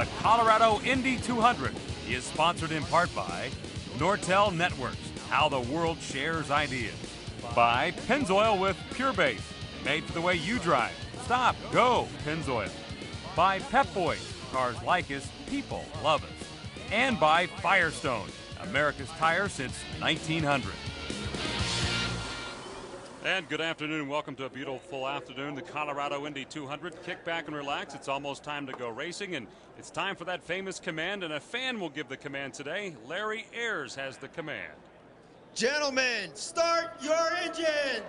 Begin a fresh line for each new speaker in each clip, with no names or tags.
The Colorado Indy 200 is sponsored in part by Nortel Networks, how the world shares ideas. By Pennzoil with Pure Base, made for the way you drive. Stop, go, Pennzoil. By Pep Boys, cars like us, people love us. And by Firestone, America's tire since 1900.
And good afternoon. Welcome to a beautiful afternoon. The Colorado Indy 200. Kick back and relax. It's almost time to go racing, and it's time for that famous command, and a fan will give the command today. Larry Ayers has the command.
Gentlemen, start your engines.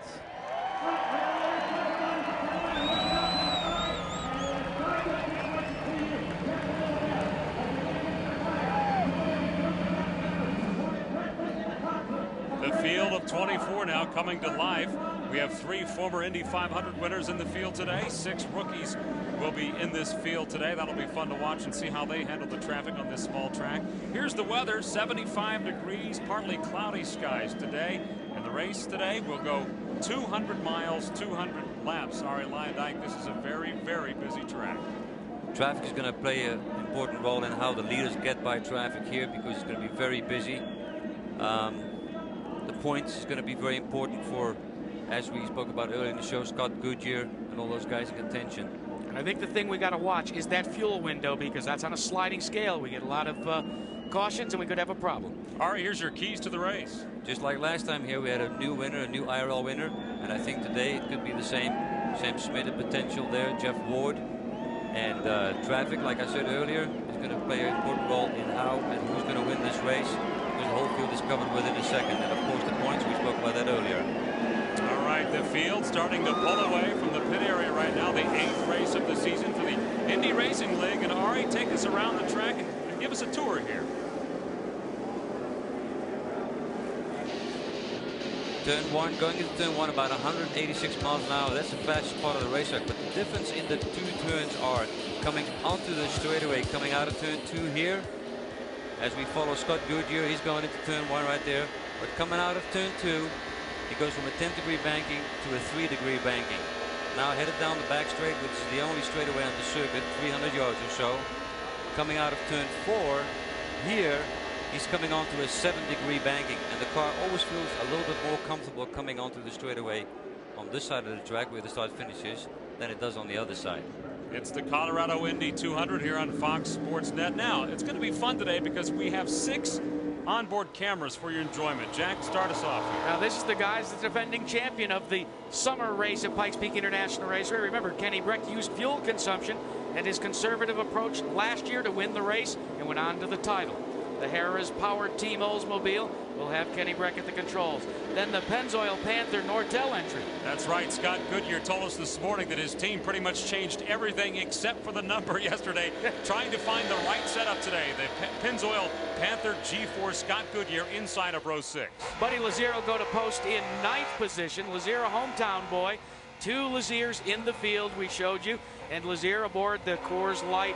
The field of 24 now coming to life. We have 3 former Indy 500 winners in the field today. 6 rookies will be in this field today. That'll be fun to watch and see how they handle the traffic on this small track. Here's the weather, 75 degrees, partly cloudy skies today. And the race today will go 200 miles, 200 laps. Sorry, Lion Dyke, this is a very, very busy track.
Traffic is going to play an important role in how the leaders get by traffic here, because it's going to be very busy. The points is going to be very important for, as we spoke about earlier in the show, Scott Goodyear and all those guys in contention.
And I think the thing we got to watch is that fuel window, because that's on a sliding scale. We get a lot of cautions and we could have a problem.
All right, here's your keys to the race.
Just like last time here, we had a new winner, a new IRL winner, and I think today it could be the same. Sam Schmidt, a potential there, Jeff Ward. And traffic, like I said earlier, is going to play an important role in how and who's going to win this race. The whole field is covered within a second, and of course the points, we spoke about that earlier.
All right, the field starting to pull away from the pit area right now. The 8th race of the season for the Indy Racing League. And Ari, take us around the track and give us a tour here.
Turn 1, going into turn 1 about 186 miles an hour. That's the fastest part of the racetrack. But the difference in the 2 turns are coming onto the straightaway, coming out of turn 2 here. As we follow Scott Goodyear, he's going into turn 1 right there. But coming out of turn 2, he goes from a 10-degree banking to a 3-degree banking. Now headed down the back straight, which is the only straightaway on the circuit, 300 yards or so. Coming out of turn 4, here, he's coming onto a 7-degree banking. And the car always feels a little bit more comfortable coming onto the straightaway on this side of the track where the start finishes than it does on the other side.
It's the Colorado Indy 200 here on Fox Sports Net. Now, it's going to be fun today because we have 6 onboard cameras for your enjoyment. Jack, start us off here.
Now, this is the guys, the defending champion of the summer race at Pikes Peak International Raceway. Remember, Kenny Breck used fuel consumption and his conservative approach last year to win the race and went on to the title. The Harris-powered Team Oldsmobile will have Kenny Breck at the controls. Then the Pennzoil Panther Nortel entry.
That's right. Scott Goodyear told us this morning that his team pretty much changed everything except for the number yesterday, trying to find the right setup today. The Pennzoil Panther G4 Scott Goodyear inside of row 6.
Buddy LAZIER will go to post in 9th position. LAZIER, a hometown boy. 2 LAZIERs in the field we showed you. And LAZIER aboard the Coors Light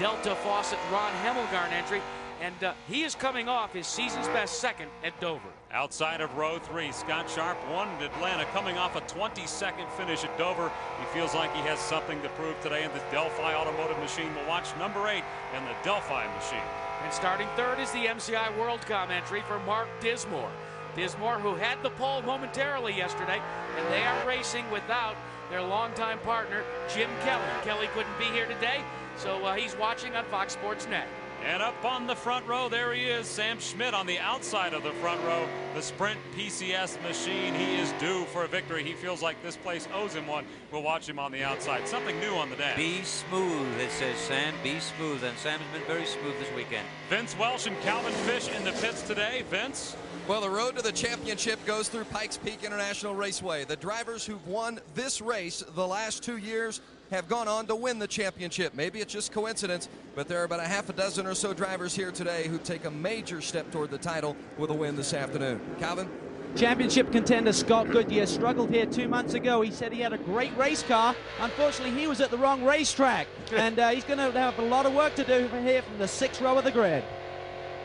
Delta Fawcett Ron Hemmelgarn entry. And he is coming off his season's best second at Dover.
Outside of row 3, Scott Sharp won at Atlanta, coming off a 22nd finish at Dover. He feels like he has something to prove today in the Delphi Automotive Machine. We'll watch number 8 in the Delphi Machine.
And starting 3rd is the MCI WorldCom entry for Mark Dismore. Dismore, who had the pole momentarily yesterday, and they are racing without their longtime partner, Jim Kelly. Kelly couldn't be here today, so he's watching on Fox Sports Net.
And up on the front row, there he is, Sam Schmidt on the outside of the front row. The Sprint PCS machine, he is due for a victory. He feels like this place owes him one. We'll watch him on the outside. Something new on the dash.
Be smooth, it says Sam, be smooth. And Sam's been very smooth this weekend.
Vince Welsh and Calvin Fish in the pits today. Vince?
Well, the road to the championship goes through Pikes Peak International Raceway. The drivers who've won this race the last 2 years have gone on to win the championship. Maybe it's just coincidence, but there are about a half a dozen or so drivers here today who take a major step toward the title with a win this afternoon. Calvin?
Championship contender Scott Goodyear struggled here 2 months ago. He said he had a great race car. Unfortunately, he was at the wrong racetrack, and he's going to have a lot of work to do here from the 6th row of the grid.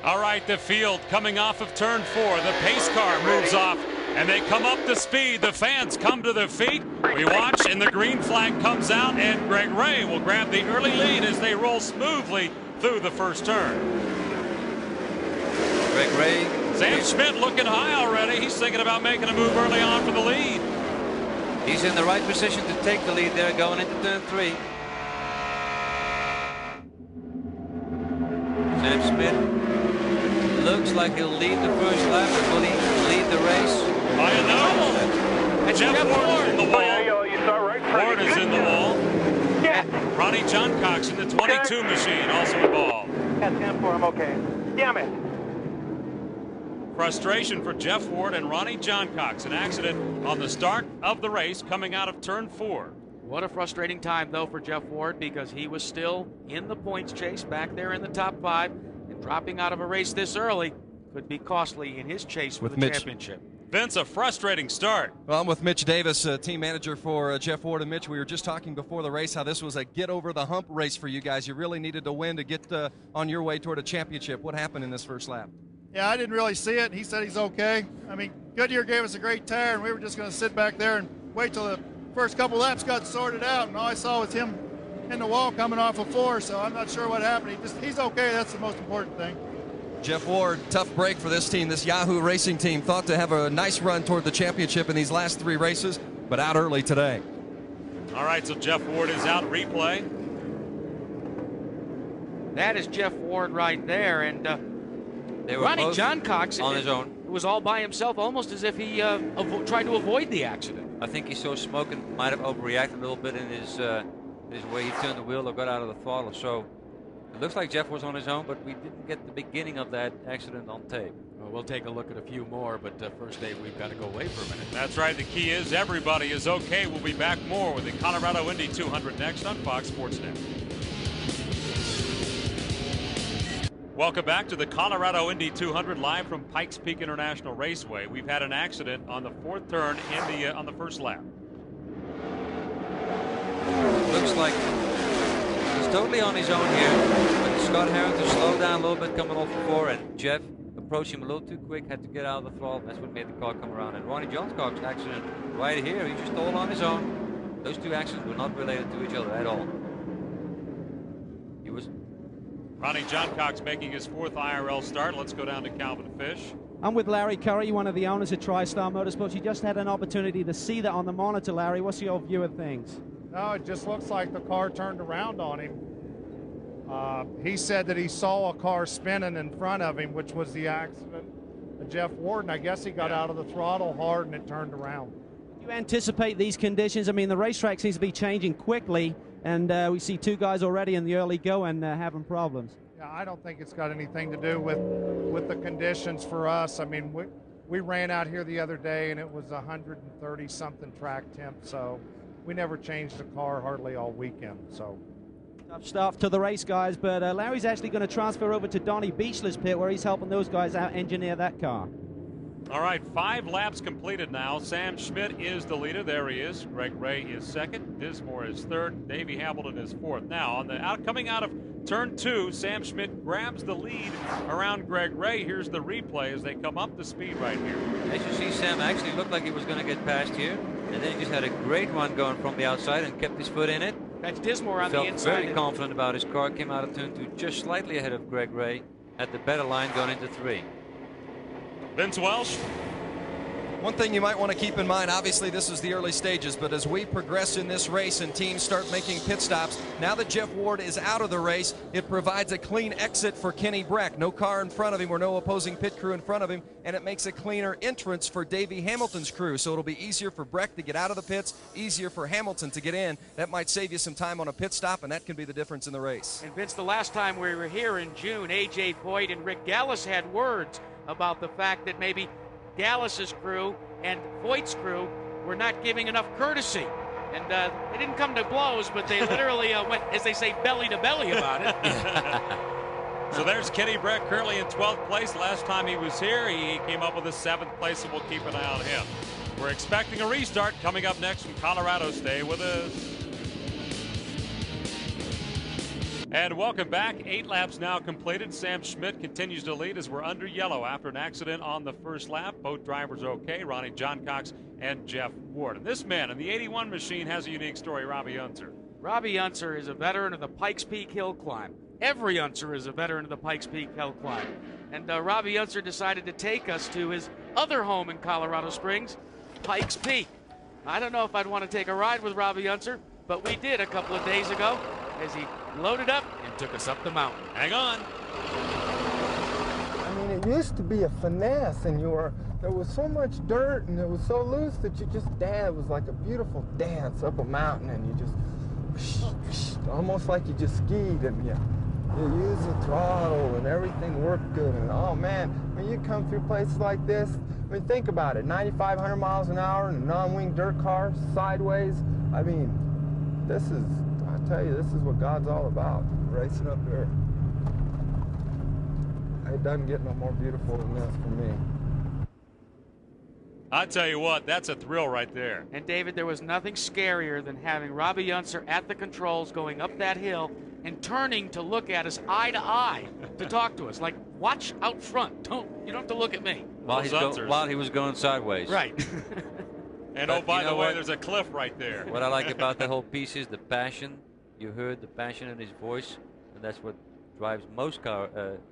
All right, the field coming off of turn 4. The pace car moves off And they come up to speed. The fans come to their feet. We watch, and the green flag comes out, and GREGOIRE will grab the early lead as they roll smoothly through the first turn.
GREGOIRE.
Sam Schmidt looking high already. He's thinking about making a move early on for the lead.
He's in the right position to take the lead there going into turn 3. Sam Schmidt looks like he'll lead the first lap. Will he lead the race?
By a nose. And Jeff Ward in the wall. Ward is in the wall.
Yeah.
Ronnie John Cox in the 22 machine also involved.
That's him for him, okay. Damn it.
Frustration for Jeff Ward and Ronnie John Cox. An accident on the start of the race coming out of turn 4.
What a frustrating time, though, for Jeff Ward, because he was still in the points chase back there in the top 5, and dropping out of a race this early could be costly in his chase for the championship.
Vince, a frustrating start.
Well, I'm with Mitch Davis, team manager for Jeff Ward. And Mitch, we were just talking before the race how this was a get-over-the-hump race for you guys. You really needed to win to get on your way toward a championship. What happened in this first lap?
Yeah, I didn't really see it. He said he's okay. I mean, Goodyear gave us a great tire, and we were just going to sit back there and wait till the first couple laps got sorted out, and all I saw was him in the wall coming off of 4, so I'm not sure what happened. He's okay. That's the most important thing.
Jeff Ward, tough break for this team, this Yahoo Racing team. Thought to have a nice run toward the championship in these last 3 races, but out early today.
All right, so Jeff Ward is out. Replay.
That is Jeff Ward right there, and
they were
Ronnie John Cox
on his own.
It was all by himself, almost as if he tried to avoid the accident.
I think he saw smoke and might have overreacted a little bit in his way he turned the wheel or got out of the throttle. So it looks like Jeff was on his own, but we didn't get the beginning of that accident on tape.
Well, we'll take a look at a few more, but first, Dave, we've got to go away for a minute.
That's right. The key is everybody is okay. We'll be back more with the Colorado Indy 200 next on Fox Sports Net. Welcome back to the Colorado Indy 200 live from Pikes Peak International Raceway. We've had an accident on the 4th turn in on the first lap.
Looks like he's totally on his own here. But Scott Harrington slowed down a little bit coming off the 4, and Jeff approached him a little too quick, had to get out of the throttle. That's what made the car come around. And Ronnie John Cox's accident right here, he's just all on his own. Those 2 accidents were not related to each other at all. He was.
Ronnie John Cox making his 4th IRL start. Let's go down to Calvin Fish.
I'm with Larry Curry, one of the owners of TriStar Motorsports. You just had an opportunity to see that on the monitor, Larry. What's your view of things?
No, it just looks like the car turned around on him. He said that he saw a car spinning in front of him, which was the accident of Jeff Ward, and I guess he got out of the throttle hard and it turned around.
Do you anticipate these conditions? I mean, the racetrack seems to be changing quickly, and we see 2 guys already in the early going having problems.
Yeah, I don't think it's got anything to do with the conditions for us. I mean, we ran out here the other day, and it was 130-something track temp, so we never changed the car hardly all weekend. So
tough start to the race, guys, but Larry's actually going to transfer over to Donnie Beachler's pit, where he's helping those guys out engineer that car.
All right, 5 laps completed now. Sam Schmidt is the leader. There he is. GREGOIRE is 2nd. Dismore is 3rd. Davey Hamilton is 4th. Now, on the coming out of turn 2, Sam Schmidt grabs the lead around GREGOIRE. Here's the replay as they come up the speed right here.
As you see, Sam actually looked like he was going to get past here, and then he just had a great run going from the outside and kept his foot in it.
That's Dismore on the inside.
Felt very confident about his car. Came out of turn 2 just slightly ahead of GREGOIRE. Had the better line going into 3.
Vince Welsh.
One thing you might want to keep in mind, obviously this is the early stages, but as we progress in this race and teams start making pit stops, now that Jeff Ward is out of the race, it provides a clean exit for Kenny Breck. No car in front of him or no opposing pit crew in front of him, and it makes a cleaner entrance for Davey Hamilton's crew. So it'll be easier for Breck to get out of the pits, easier for Hamilton to get in. That might save you some time on a pit stop, and that can be the difference in the race.
And Vince, the last time we were here in June, A.J. Foyt and Rick Gallis had words about the fact that maybe Gallis's crew and Foyt's crew were not giving enough courtesy. And they didn't come to blows, but they literally went, as they say, belly to belly about it.
So there's Kenny Breck currently in 12th place. Last time he was here, he came up with a 7th place, and we'll keep an eye on him. We're expecting a restart coming up next from Colorado. Stay with us. And welcome back. 8 laps now completed. Sam Schmidt continues to lead as we're under yellow after an accident on the first lap. Both drivers are okay, Ronnie John Cox and Jeff Ward. And this man in the 81 machine has a unique story, Robbie Unser.
Robbie Unser is a veteran of the Pikes Peak Hill Climb. Every Unser is a veteran of the Pikes Peak Hill Climb. And Robbie Unser decided to take us to his other home in Colorado Springs, Pikes Peak. I don't know if I'd want to take a ride with Robbie Unser, but we did a couple of days ago as he loaded up and took us up the mountain.
Hang on.
I mean, it used to be a finesse, and there was so much dirt, and it was so loose that you just dance. It was like a beautiful dance up a mountain, and you just, almost like you just skied, and you use the throttle, and everything worked good. And oh man, when you come through places like this, I mean, think about it: 9,500 miles an hour in a non-wing dirt car, sideways. I mean, this is. I tell you, this is what God's all about, racing up here. It doesn't get no more beautiful than this for me.
I tell you what, that's a thrill right there.
And David, there was nothing scarier than having Robbie Unser at the controls going up that hill and turning to look at us eye to eye to talk to us. Like, watch out front. You don't have to look at me.
While he was going sideways.
Right.
And but, oh, by the way, there's a cliff right there.
What I like about the whole piece is the passion. You heard the passion in his voice, and that's what drives most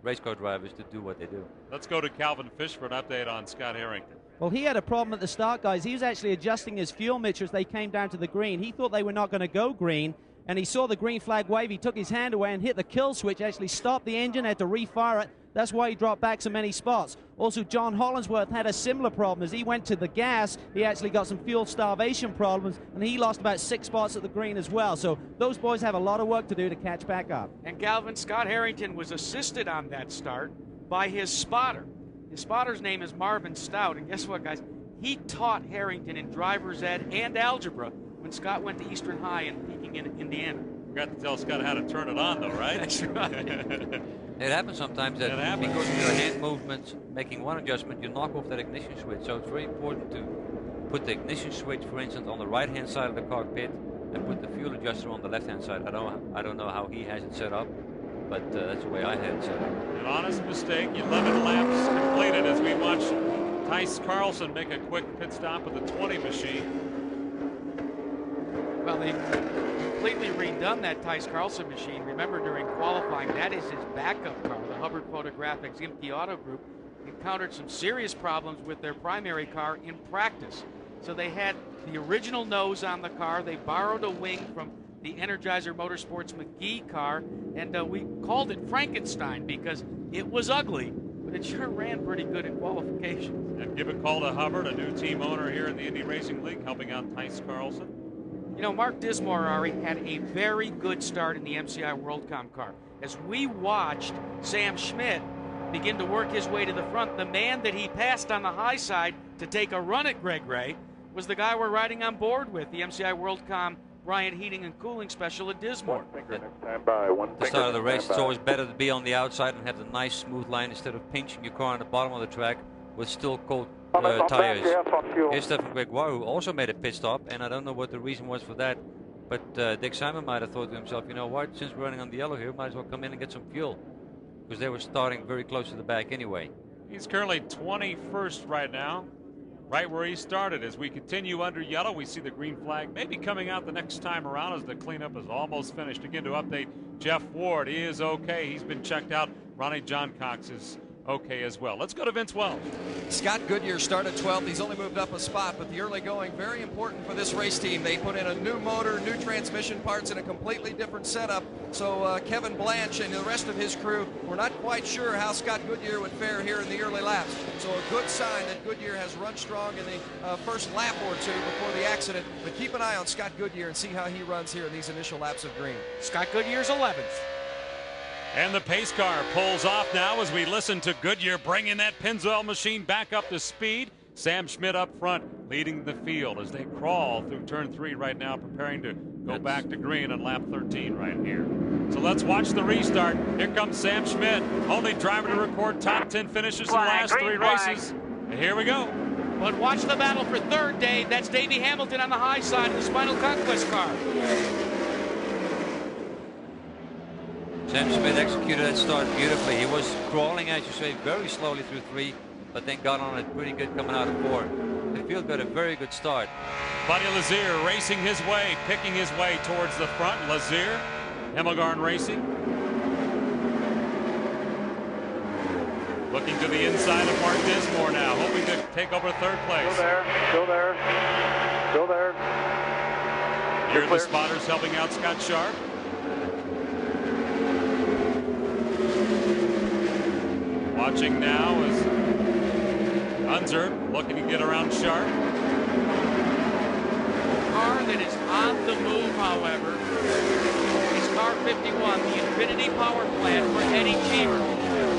race car drivers to do what they do.
Let's go to Calvin Fish for an update on Scott Harrington.
Well, he had a problem at the start, guys. He was actually adjusting his fuel mixture as they came down to the green. He thought they were not going to go green, and he saw the green flag wave. He took his hand away and hit the kill switch, actually stopped the engine, had to refire it. That's why he dropped back so many spots. Also, John Hollinsworth had a similar problem. As he went to the gas, he actually got some fuel starvation problems, and he lost about 6 spots at the green as well. So those boys have a lot of work to do to catch back up.
And Calvin, Scott Harrington was assisted on that start by his spotter. His spotter's name is Marvin Stout, and guess what, guys? He taught Harrington in driver's ed and algebra when Scott went to Eastern High in Peking, Indiana.
Forgot to tell Scott how to turn it on, though, right?
That's right.
It happens sometimes that because of your hand movements, making one adjustment, you knock off that ignition switch. So it's very important to put the ignition switch, for instance, on the right-hand side of the cockpit and put the fuel adjuster on the left-hand side. I don't know how he has it set up, but that's the way I had it set up.
An honest mistake. 11 laps completed as we watch Tice Carlson make a quick pit stop with the 20 machine.
Well, they completely redone that Tice Carlson machine. Remember, during qualifying, that is his backup car. The Hubbard Photographics Gimpke Auto Group encountered some serious problems with their primary car in practice. So they had the original nose on the car. They borrowed a wing from the Energizer Motorsports McGee car, and we called it Frankenstein because it was ugly, but it sure ran pretty good in qualification.
And give a call to Hubbard, a new team owner here in the Indy Racing League, helping out Tice Carlson.
You know, Mark Dismore, Ari, had a very good start in the MCI WorldCom car. As we watched Sam Schmidt begin to work his way to the front, the man that he passed on the high side to take a run at Greg was the guy we're riding on board with, the MCI WorldCom Bryant Heating and Cooling Special at Dismore.
At the start of the race, it's always better to be on the outside and have the nice smooth line instead of pinching your car on the bottom of the track with still cold tires. Here's Stephan Gregoire, who also made a pit stop, and I don't know what the reason was for that, but Dick Simon might have thought to himself, you know what, since we're running on the yellow here, might as well come in and get some fuel, because they were starting very close to the back anyway.
He's currently 21st right now, right where he started. As we continue under yellow, we see the green flag maybe coming out the next time around as the cleanup is almost finished. Again, to update Jeff Ward, he is okay. He's been checked out. Ronnie John Cox is okay as well. Let's go to Vince Wells.
Scott Goodyear started 12th. He's only moved up a spot, but the early going, very important for this race team. They put in a new motor, new transmission parts, and a completely different setup. So Kevin Blanche and the rest of his crew were not quite sure how Scott Goodyear would fare here in the early laps. So a good sign that Goodyear has run strong in the first lap or two before the accident. But keep an eye on Scott Goodyear and see how he runs here in these initial laps of green.
Scott Goodyear's 11th.
And the pace car pulls off now as we listen to Goodyear bringing that Pennzoil machine back up to speed. Sam Schmidt up front leading the field as they crawl through turn 3 right now, preparing to go back to green on lap 13 right here. So let's watch the restart. Here comes Sam Schmidt, only driver to record top 10 finishes in the last 3 races. And here we go.
But watch the battle for third, Dave. That's Davey Hamilton on the high side of the Spinal Conquest car.
Sam Schmidt executed that start beautifully. He was crawling, as you say, very slowly through 3, but then got on it pretty good coming out of 4. The field got a very good start.
Buddy LAZIER racing his way, picking his way towards the front. LAZIER, Hemmelgarn Racing. Looking to the inside of Mark Dismore now, hoping to take over third place.
Still there, still there, still there.
Here are the spotters helping out Scott Sharp. Watching now is UNSER looking to get around Sharp.
Car that is on the move, however, is car 51, the Infinity Power Plant for Eddie Cheever.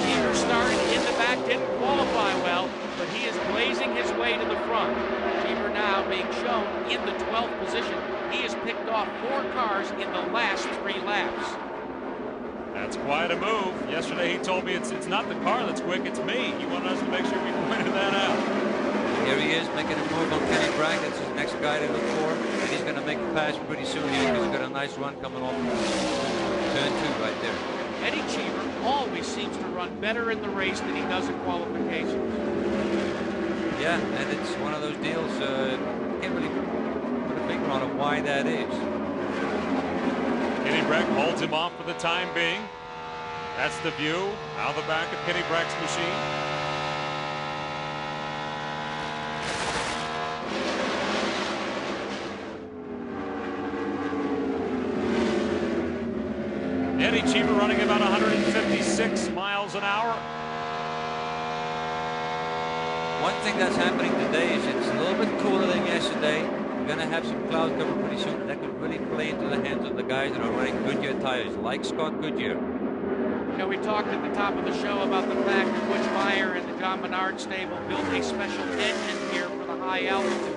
Cheever started in the back, didn't qualify well, but he is blazing his way to the front. Cheever now being shown in the 12th position. He has picked off 4 cars in the last 3 laps.
That's quite a move. Yesterday he told me it's not the car that's quick, it's me. He wanted us to make sure we pointed that out.
Here he is making a move on Kenny Bragg. That's his next guy to look for. And he's going to make the pass pretty soon here because he's got a nice run coming off turn 2 right there.
Eddie Cheever always seems to run better in the race than he does in qualifications.
Yeah, and it's one of those deals, can't really put a finger on it why that is.
Kenny Bragg holds him off for the time being. That's the view out the back of Kenny Bragg's machine. Eddie Cheever running about 156 miles an hour.
One thing that's happening today is it's a little bit cooler than yesterday. We're going to have some cloud cover pretty soon. That could really play into the hands of the guys that are running Goodyear tires, like Scott Goodyear.
You know, we talked at the top of the show about the fact that Butch Meyer and the John Menard stable built a special engine here for the high altitude.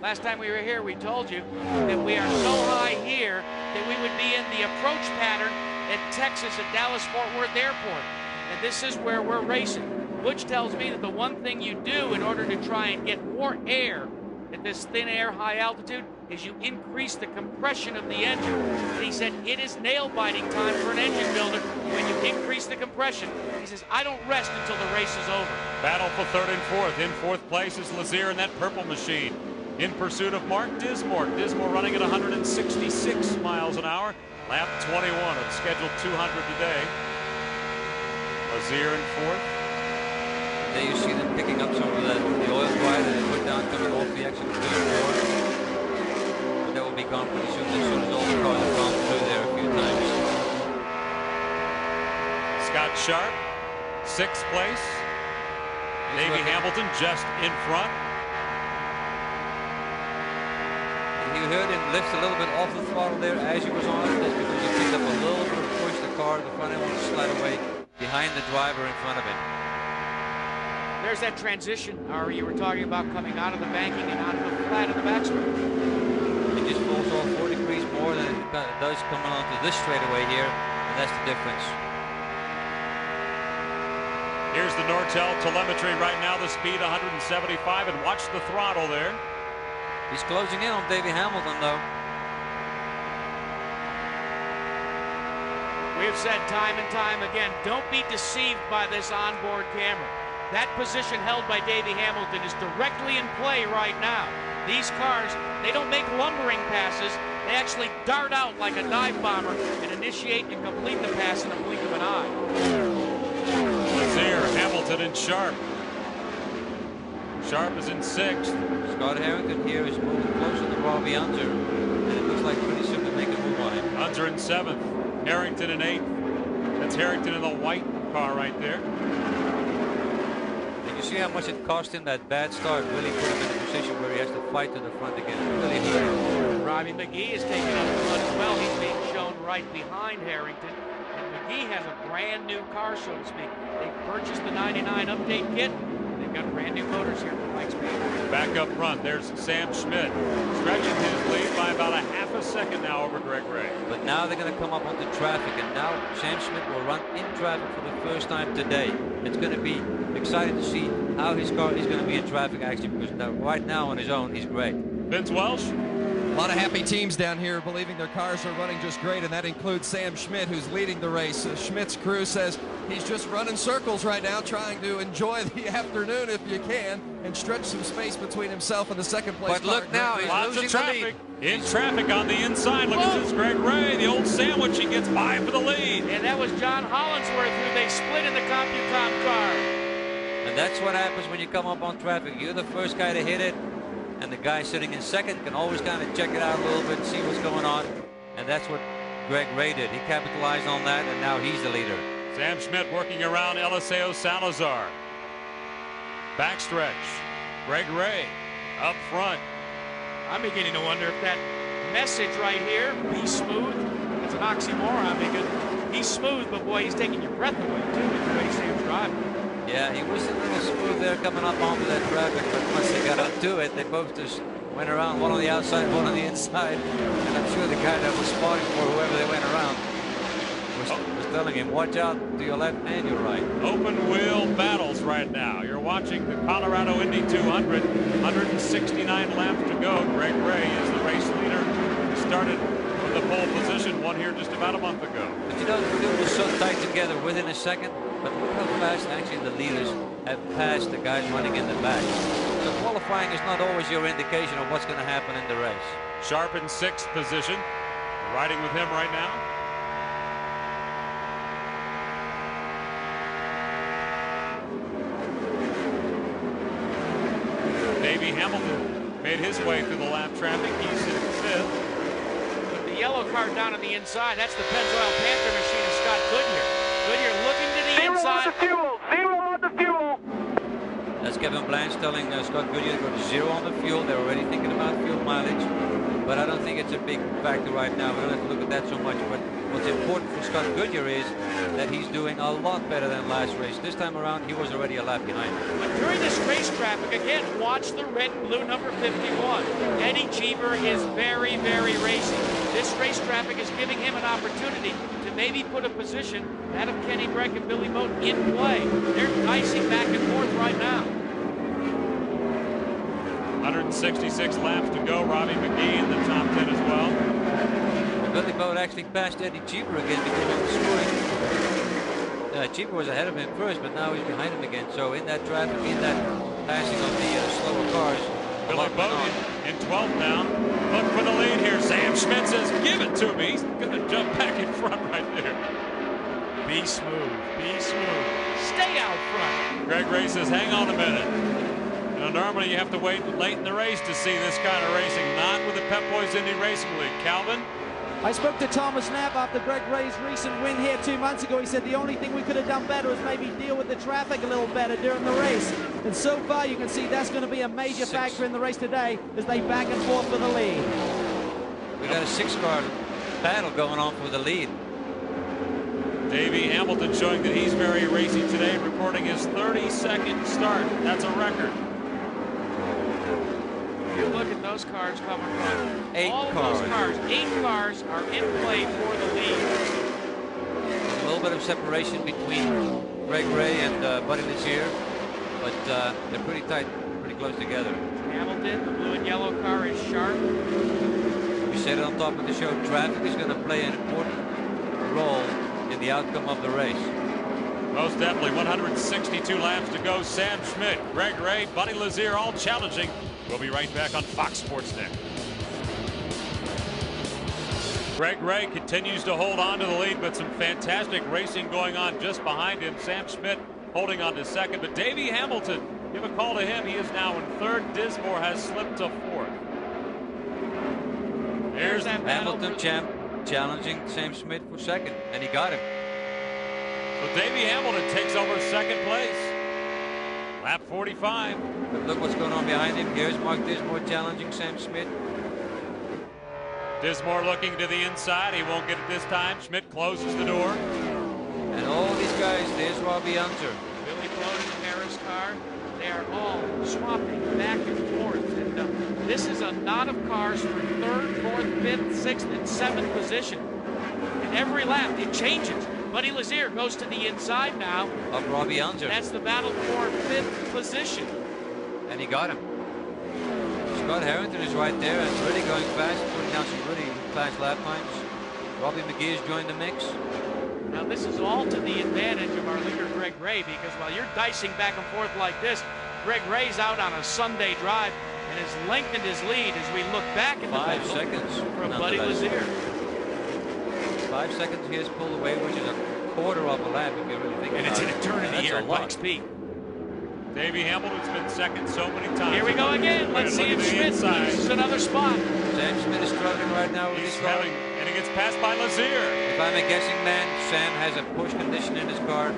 Last time we were here, we told you that we are so high here that we would be in the approach pattern at Texas at Dallas-Fort Worth Airport. And this is where we're racing. Butch tells me that the one thing you do in order to try and get more air at this thin air high altitude is you increase the compression of the engine. And he said it is nail-biting time for an engine builder when you increase the compression. He says, I don't rest until the race is over.
Battle for third and fourth. In fourth place is LAZIER in that purple machine. In pursuit of Mark Dismore. Dismore running at 166 miles an hour. Lap 21 of scheduled 200 today. LAZIER in fourth.
There you see them picking up some of the oil dry that they put down coming off the exit of turn 4. But that will be gone pretty soon as all the cars have gone through there a few times.
Scott Sharp, sixth place. Davey Hamilton just in front.
And you heard him lift a little bit off the throttle there as he was on it. That's because he picked up a little bit of push. The car, the front end wants to slide away behind the driver in front of him.
There's that transition, Ari, you were talking about coming out of the banking and onto the flat of the backstretch.
It just falls off 4 degrees more than it does coming onto this straightaway here, and that's the difference.
Here's the Nortel telemetry right now, the speed 175, and watch the throttle there.
He's closing in on Davey Hamilton, though.
We've said time and time again, don't be deceived by this onboard camera. That position held by Davey Hamilton is directly in play right now. These cars, they don't make lumbering passes. They actually dart out like a dive bomber and initiate and complete the pass in a blink of an eye.
LAZIER, Hamilton, and Sharp. Sharp is in sixth.
Scott Harrington here is moving closer to Robbie Unser, and it looks like pretty soon to make a move on him.
Unser in seventh. Harrington in eighth. That's Harrington in the white car right there.
You see how much it cost him that bad start, really put him in a position where he has to fight to the front again. Really hurt him.
Robbie McGee is taking up the front as well. He's being shown right behind Harrington. And McGee has a brand new car, so to speak. They purchased the 99 update kit. They've got brand new motors here for Pike's Peak.
Back up front, there's Sam Schmidt, stretching his lead by about a half a second now over Greg Ray.
But now they're going to come up onto traffic, and now Sam Schmidt will run in traffic for the first time today. It's going to be exciting to see how his car is going to be in traffic, actually, because now, right now on his own, he's great.
Vince Welsh,
A lot of happy teams down here believing their cars are running just great, and that includes Sam Schmidt, who's leading the race. Schmidt's crew says he's just running circles right now, trying to enjoy the afternoon if you can, and stretch some space between himself and the second place.
But look now, he's
lots
losing
of traffic.
the lead.
In traffic on the inside. Look at this, Greg Ray, the old sandwich. He gets by for the lead.
And that was John Hollinsworth, who they split in the CompuCom car.
And that's what happens when you come up on traffic. You're the first guy to hit it, and the guy sitting in second can always kind of check it out a little bit and see what's going on. And that's what Greg Ray did. He capitalized on that, and now he's the leader.
Sam Schmidt working around Eliseo Salazar. Backstretch. Greg Ray up front.
I'm beginning to wonder if that message right here, be smooth, it's an oxymoron because he's smooth, but boy, he's taking your breath away too with the way Sam's driving.
Yeah, he was a little smooth there coming up onto that traffic, but once they got onto it, they both just went around, one on the outside, one on the inside. And I'm sure the guy that was spotting for whoever they went around was telling him, watch out to your left and your right.
Open wheel battles right now. You're watching the Colorado Indy 200. 169 laps to go. Greg Ray is the race leader. Started from the pole position, won here just about a month ago.
But you know, the two were so tight together within a second. But look how fast actually the leaders have passed the guys running in the back. So qualifying is not always your indication of what's going to happen in the race.
Sharp in 6th position. Riding with him right now. Davey Hamilton made his way through the lap traffic. He's in 5th.
With the yellow car down on the inside, that's the Pennzoil Panther machine of Scott Goodyear. Goodyear looking to the inside.
Zero on the fuel.
That's Kevin Blanche telling Scott Goodyear to go to 0 on the fuel. They're already thinking about fuel mileage. But I don't think it's a big factor right now. We don't have to look at that so much. But what's important for Scott Goodyear is that he's doing a lot better than last race. This time around, he was already a lap behind.
But during this race traffic, again, watch the red and blue number 51. Eddie Cheever is very, very racy. This race traffic is giving him an opportunity to maybe put a position, that of Kenny Breck and Billy Moat, in play. They're dicing back and forth right now.
166 laps to go. Robbie McGee in the top 10 as well.
Billy Moat actually passed Eddie Cheever again because of the screwing. Cheever was ahead of him first, but now he's behind him again. So in that traffic, in that passing of the slower cars,
Billy Moat in 12th now. Look for the lead here. Sam Schmidt says, give it to me. He's going to jump back in front right there.
Be smooth. Be smooth. Stay out front.
Greg Ray says, hang on a minute. You know, normally you have to wait late in the race to see this kind of racing. Not with the Pep Boys Indy Racing League. Calvin?
I spoke to Thomas Knapp after Greg Ray's recent win here 2 months ago. He said the only thing we could have done better was maybe deal with the traffic a little better during the race. And so far you can see that's going to be a major factor in the race today as they back and forth for the lead.
We got a 6-car battle going on for the lead.
Davey Hamilton showing that he's very racy today, recording his 32nd start. That's a record.
You look at those cars coming from
8
all
cars.
Those cars. 8 cars are in play for the lead.
There's a little bit of separation between Greg Ray and Buddy LaZiere, but they're pretty tight, pretty close together.
Hamilton, the blue and yellow car is sharp.
We said it on top of the show, traffic is going to play an important role in the outcome of the race.
Most definitely. 162 laps to go. Sam Schmidt, Greg Ray, Buddy LaZiere all challenging. We'll be right back on Fox Sports Net. Greg Ray continues to hold on to the lead, but some fantastic racing going on just behind him. Sam Schmidt holding on to second, but Davey Hamilton, give a call to him. He is now in third. Dismore has slipped to fourth. Here's
that
Hamilton challenging Sam Schmidt for second, and he got him.
So Davey Hamilton takes over second place. Lap 45.
But look what's going on behind him. Here's Mark Dismore challenging Sam Schmidt.
Dismore looking to the inside. He won't get it this time. Schmidt closes the door.
And all these guys, there's Robbie Unser.
Billy Bowden in Harris' car. They are all swapping back and forth. And this is a knot of cars for third, fourth, fifth, sixth, and seventh position. And every lap it changes. Buddy LaZiere goes to the inside now
of Robbie Unser.
That's the battle for fifth position.
And he got him. Scott Harrington is right there and really going fast, putting down some really fast lap times. Robbie McGee has joined the mix.
Now this is all to the advantage of our leader Greg Ray, because while you're dicing back and forth like this, Greg Ray's out on a Sunday drive and has lengthened his lead as we look back in the
5 seconds
for Buddy LAZIER.
5 seconds he has pulled away, which is a quarter of a lap if you really think about it.
And it's an eternity here at Pike Peak.
Davey Hamilton's been second so many times.
Here we go again. Let's see if Schmidt loses another spot.
Sam Schmidt is struggling right now with his car.
And he gets passed by LAZIER.
If I'm a guessing man, Sam has a push condition in his car.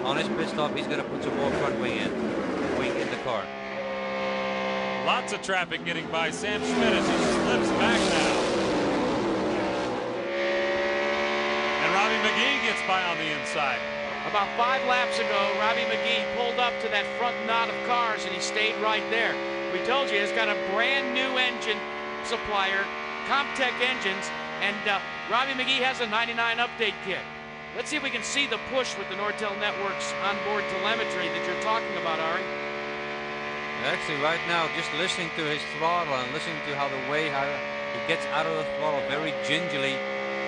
On his pit stop, he's going to put some more front wing in the car.
Lots of traffic getting by Sam Schmidt as he slips back now. And Robbie McGee gets by on the inside.
About 5 laps ago, Robbie McGee pulled up to that front knot of cars and he stayed right there. We told you he's got a brand new engine supplier, Comtech Engines, and Robbie McGee has a 99 update kit. Let's see if we can see the push with the Nortel Networks onboard telemetry that you're talking about, Ari.
Actually, right now, just listening to his throttle and listening to how he gets out of the throttle very gingerly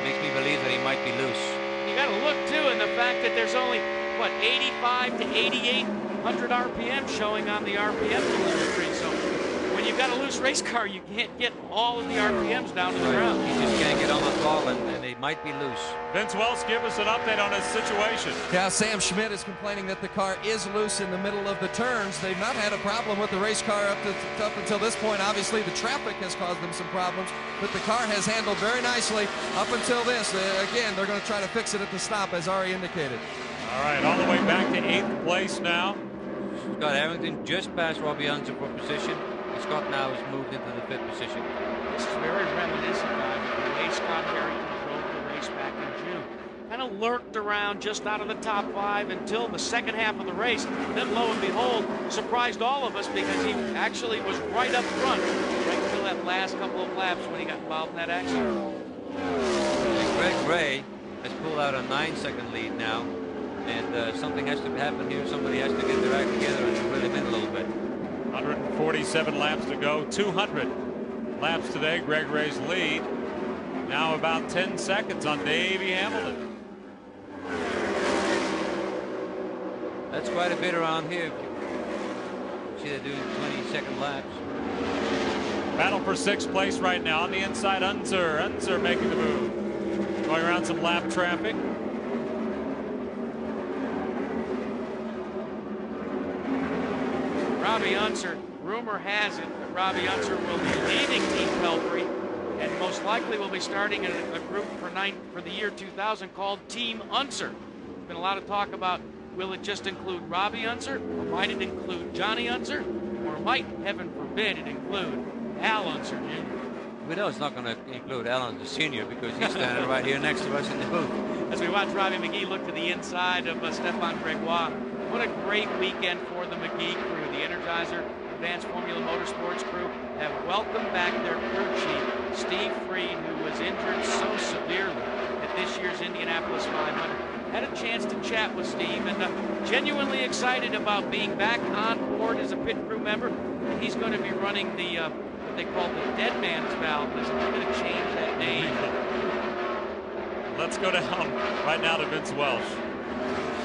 makes me believe that he might be loose.
You got to look too in the fact that there's only what 85 to 8800 RPM showing on the RPM telemetry. So when you've got a loose race car, you can't get all of the RPMs down to the ground.
You just can't get on the throttle, and they might be loose.
Vince Welch, give us an update on his situation.
Yeah, Sam Schmidt is complaining that the car is loose in the middle of the turns. They've not had a problem with the race car up until this point. Obviously, the traffic has caused them some problems, but the car has handled very nicely up until this. Again, they're going to try to fix it at the stop, as Ari indicated.
All right, all the way back to 8th place now.
Scott Harrington just passed Robbie Unser for position. Scott now has moved into the 5th position.
This is very reminiscent of the way Scott Harrington drove the race back in June. Kind of lurked around just out of the top 5 until the second half of the race. Then lo and behold, surprised all of us because he actually was right up front right until that last couple of laps when he got involved in that accident.
Greg Ray has pulled out a 9-second lead now, and something has to happen here. Somebody has to get their act together and reel him in a little bit.
147 laps to go. 200 laps today. Greg Ray's lead. Now about 10 seconds on Davey Hamilton.
That's quite a bit around here. See, they're doing 20-second laps.
Battle for 6th place right now. On the inside, Unser. Unser making the move. Going around some lap traffic.
Robbie Unser, rumor has it that Robbie Unser will be leaving Team Pelfrey and most likely will be starting a group for the year 2000 called Team Unser. There's been a lot of talk about, will it just include Robbie Unser, or might it include Johnny Unser, or might, heaven forbid, it include Al Unser Jr.?
We know it's not going to include Al Unser Sr. because he's standing right here next to us in the booth.
As we watch Robbie McGee look to the inside of STEPHAN Gregoire, what a great weekend for the McGee crew. The Energizer Advanced Formula Motorsports crew have welcomed back their crew chief, Steve Freed, who was injured so severely at this year's Indianapolis 500. Had a chance to chat with Steve and genuinely excited about being back on board as a pit crew member. And he's going to be running the what they call the dead man's valve. He's going to change that name.
Let's go down right now to Vince Welch.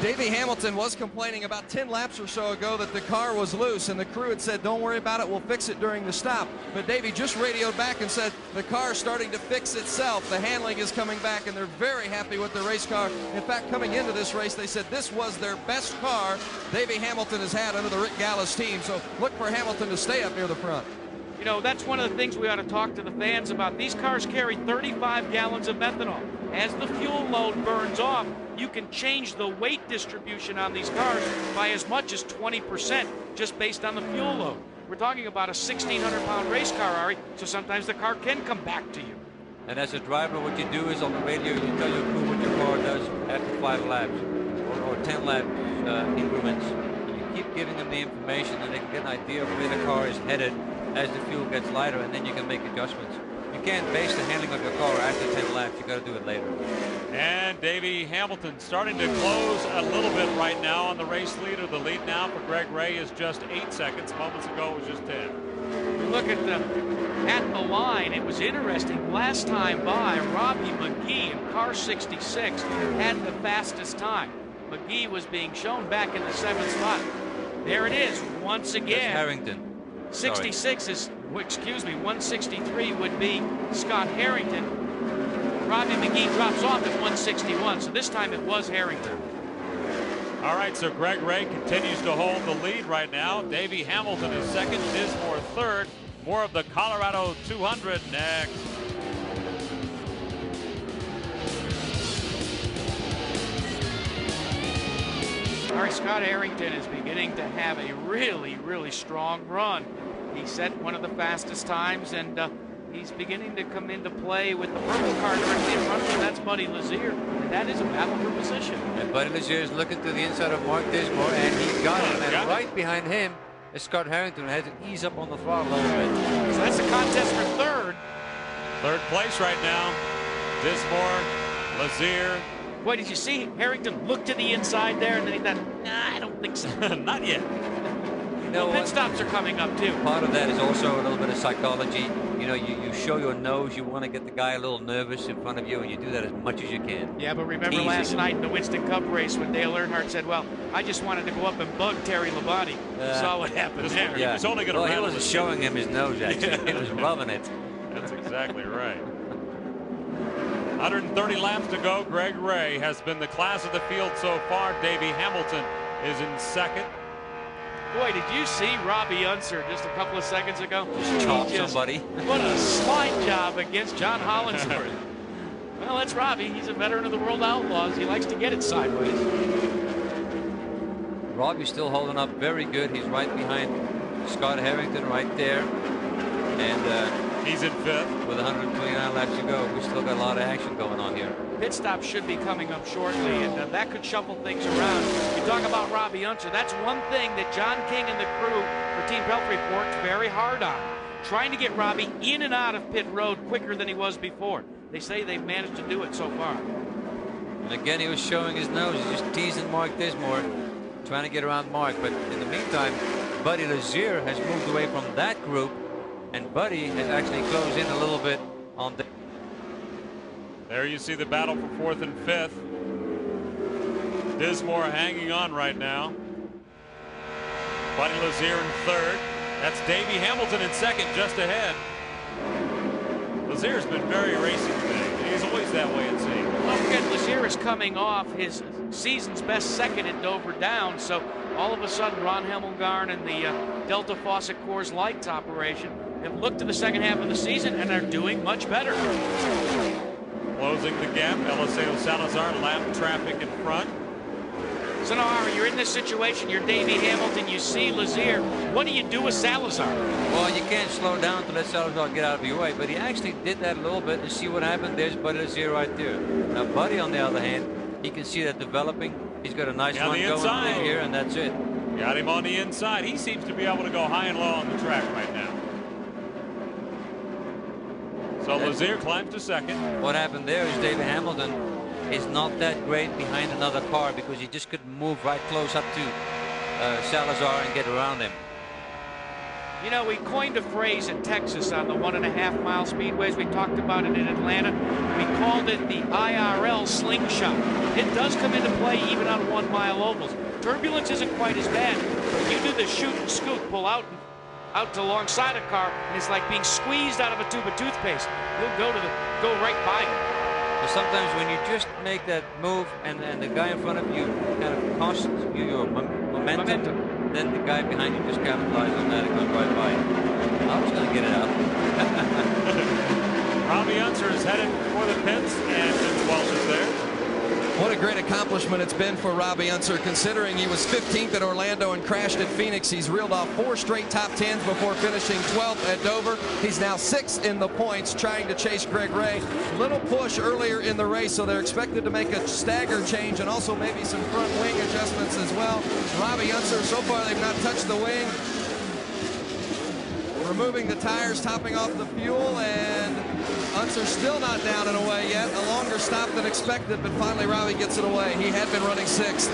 Davey Hamilton was complaining about 10 laps or so ago that the car was loose, and the crew had said, don't worry about it, we'll fix it during the stop. But Davey just radioed back and said the car's starting to fix itself. The handling is coming back, and they're very happy with the race car. In fact, coming into this race, they said this was their best car Davey Hamilton has had under the Rick Gallis team. So look for Hamilton to stay up near the front.
You know, that's one of the things we ought to talk to the fans about. These cars carry 35 gallons of methanol. As the fuel load burns off, you can change the weight distribution on these cars by as much as 20% just based on the fuel load. We're talking about a 1,600-pound race car, Ari, so sometimes the car can come back to you.
And as a driver, what you do is on the radio, you tell your crew what your car does after 5 laps or 10 lap increments. You keep giving them the information, and they can get an idea of where the car is headed as the fuel gets lighter, and then you can make adjustments. You can't base the handling of your car after 10 laps. You got to do it later.
And Davey Hamilton starting to close a little bit right now on the race leader. The lead now for Greg Ray is just 8 seconds. Moments ago it was just 10.
look at the line, it was interesting. Last time by, Robbie McGee in car 66 had the fastest time. McGee was being shown back in the 7th spot. There it is, once again.
That's Harrington.
66 is, excuse me, 163 would be Scott Harrington. Robbie McGee drops off at 161, so this time it was Harrington.
All right, so Greg Ray continues to hold the lead right now. Davey Hamilton is second, Dismore third. More of the Colorado 200 next.
All right, Scott Harrington is beginning to have a really, really strong run. He set one of the fastest times, and he's beginning to come into play with the purple car directly in front of him. That's Buddy LAZIER, and that is a battle for position.
And Buddy LAZIER is looking to the inside of Mark Dismore, and he got him. And right behind him is Scott Harrington, had to ease up on the throttle a little bit.
So that's a contest for third.
Third place right now. Dismore, LAZIER.
Boy, did you see Harrington look to the inside there, and then he thought, nah, I don't think so.
Not yet.
You know,
well, pit stops are coming up too.
Part of that is also a little bit of psychology. You know, you show your nose, you want to get the guy a little nervous in front of you, and you do that as much as you can.
Yeah, but remember last night in the Winston Cup race when Dale Earnhardt said, well, I just wanted to go up and bug Terry Labonte. Saw what happened there.
Yeah. He was only going to
he wasn't showing him his nose, actually. He was rubbing it.
That's exactly right. 130 laps to go. Greg Ray has been the class of the field so far. Davey Hamilton is in second.
Boy, did you see Robbie Unser just a couple of seconds ago?
Just chop somebody.
What a slide job against John Hollinsworth. Well, that's Robbie. He's a veteran of the World Outlaws. He likes to get it sideways.
Robbie's still holding up very good. He's right behind Scott Harrington right there. And
he's in fifth.
With 129 laps to go, we still got a lot of action going on here.
Pit stop should be coming up shortly, and that could shuffle things around. You talk about Robbie Unser. That's one thing that John King and the crew for Team Pelfrey worked very hard on, trying to get Robbie in and out of pit road quicker than he was before. They say they've managed to do it so far.
And again, he was showing his nose. He's just teasing Mark Dismore, trying to get around Mark. But in the meantime, Buddy LAZIER has moved away from that group, and Buddy has actually closed in a little bit on the...
There you see the battle for fourth and fifth. Dismore hanging on right now. Buddy LAZIER in third. That's Davey Hamilton in second, just ahead. LAZIER's been very racy today. He's always that way, it seems.
Don't forget, LAZIER is coming off his season's best second at Dover Down, so all of a sudden Ron Hemmelgarn and the Delta Faucet Coors Lights operation have looked to the second half of the season and are doing much better.
Closing the gap, Eliseo Salazar, lap traffic in front.
So now, you're in this situation, you're Davey Hamilton, you see LAZIER. What do you do with Salazar?
Well, you can't slow down to let Salazar get out of your way, but he actually did that a little bit to see what happened. There's Buddy LAZIER right there. Now, Buddy, on the other hand, he can see that developing. He's got a nice run going in here, and that's it.
Got him on the inside. He seems to be able to go high and low on the track right now. So LAZIER climbs to second.
What happened there is David Hamilton is not that great behind another car because he just couldn't move right close up to Salazar and get around him.
You know, we coined a phrase in Texas on the 1.5 mile speedways. We talked about it in Atlanta. We called it the IRL slingshot. It does come into play even on 1 mile ovals. Turbulence isn't quite as bad, but you do the shoot and scoot, pull out to alongside a car, and it's like being squeezed out of a tube of toothpaste. You'll go right by it.
But sometimes when you just make that move and the guy in front of you kind of costs you your momentum, then the guy behind you just capitalizes on that and goes right by you. I was going to get it out.
Robbie Unser is headed for the pits, and Vince Welch is there.
What a great accomplishment it's been for Robbie Unser, considering he was 15th at Orlando and crashed at Phoenix. He's reeled off 4 straight top 10s before finishing 12th at Dover. He's now 6th in the points, trying to chase Greg Ray. Little push earlier in the race, so they're expected to make a stagger change and also maybe some front wing adjustments as well. Robbie Unser, so far they've not touched the wing. Removing the tires, topping off the fuel, and Unser still not down and away yet. A longer stop than expected, but finally Robbie gets it away. He had been running 6th.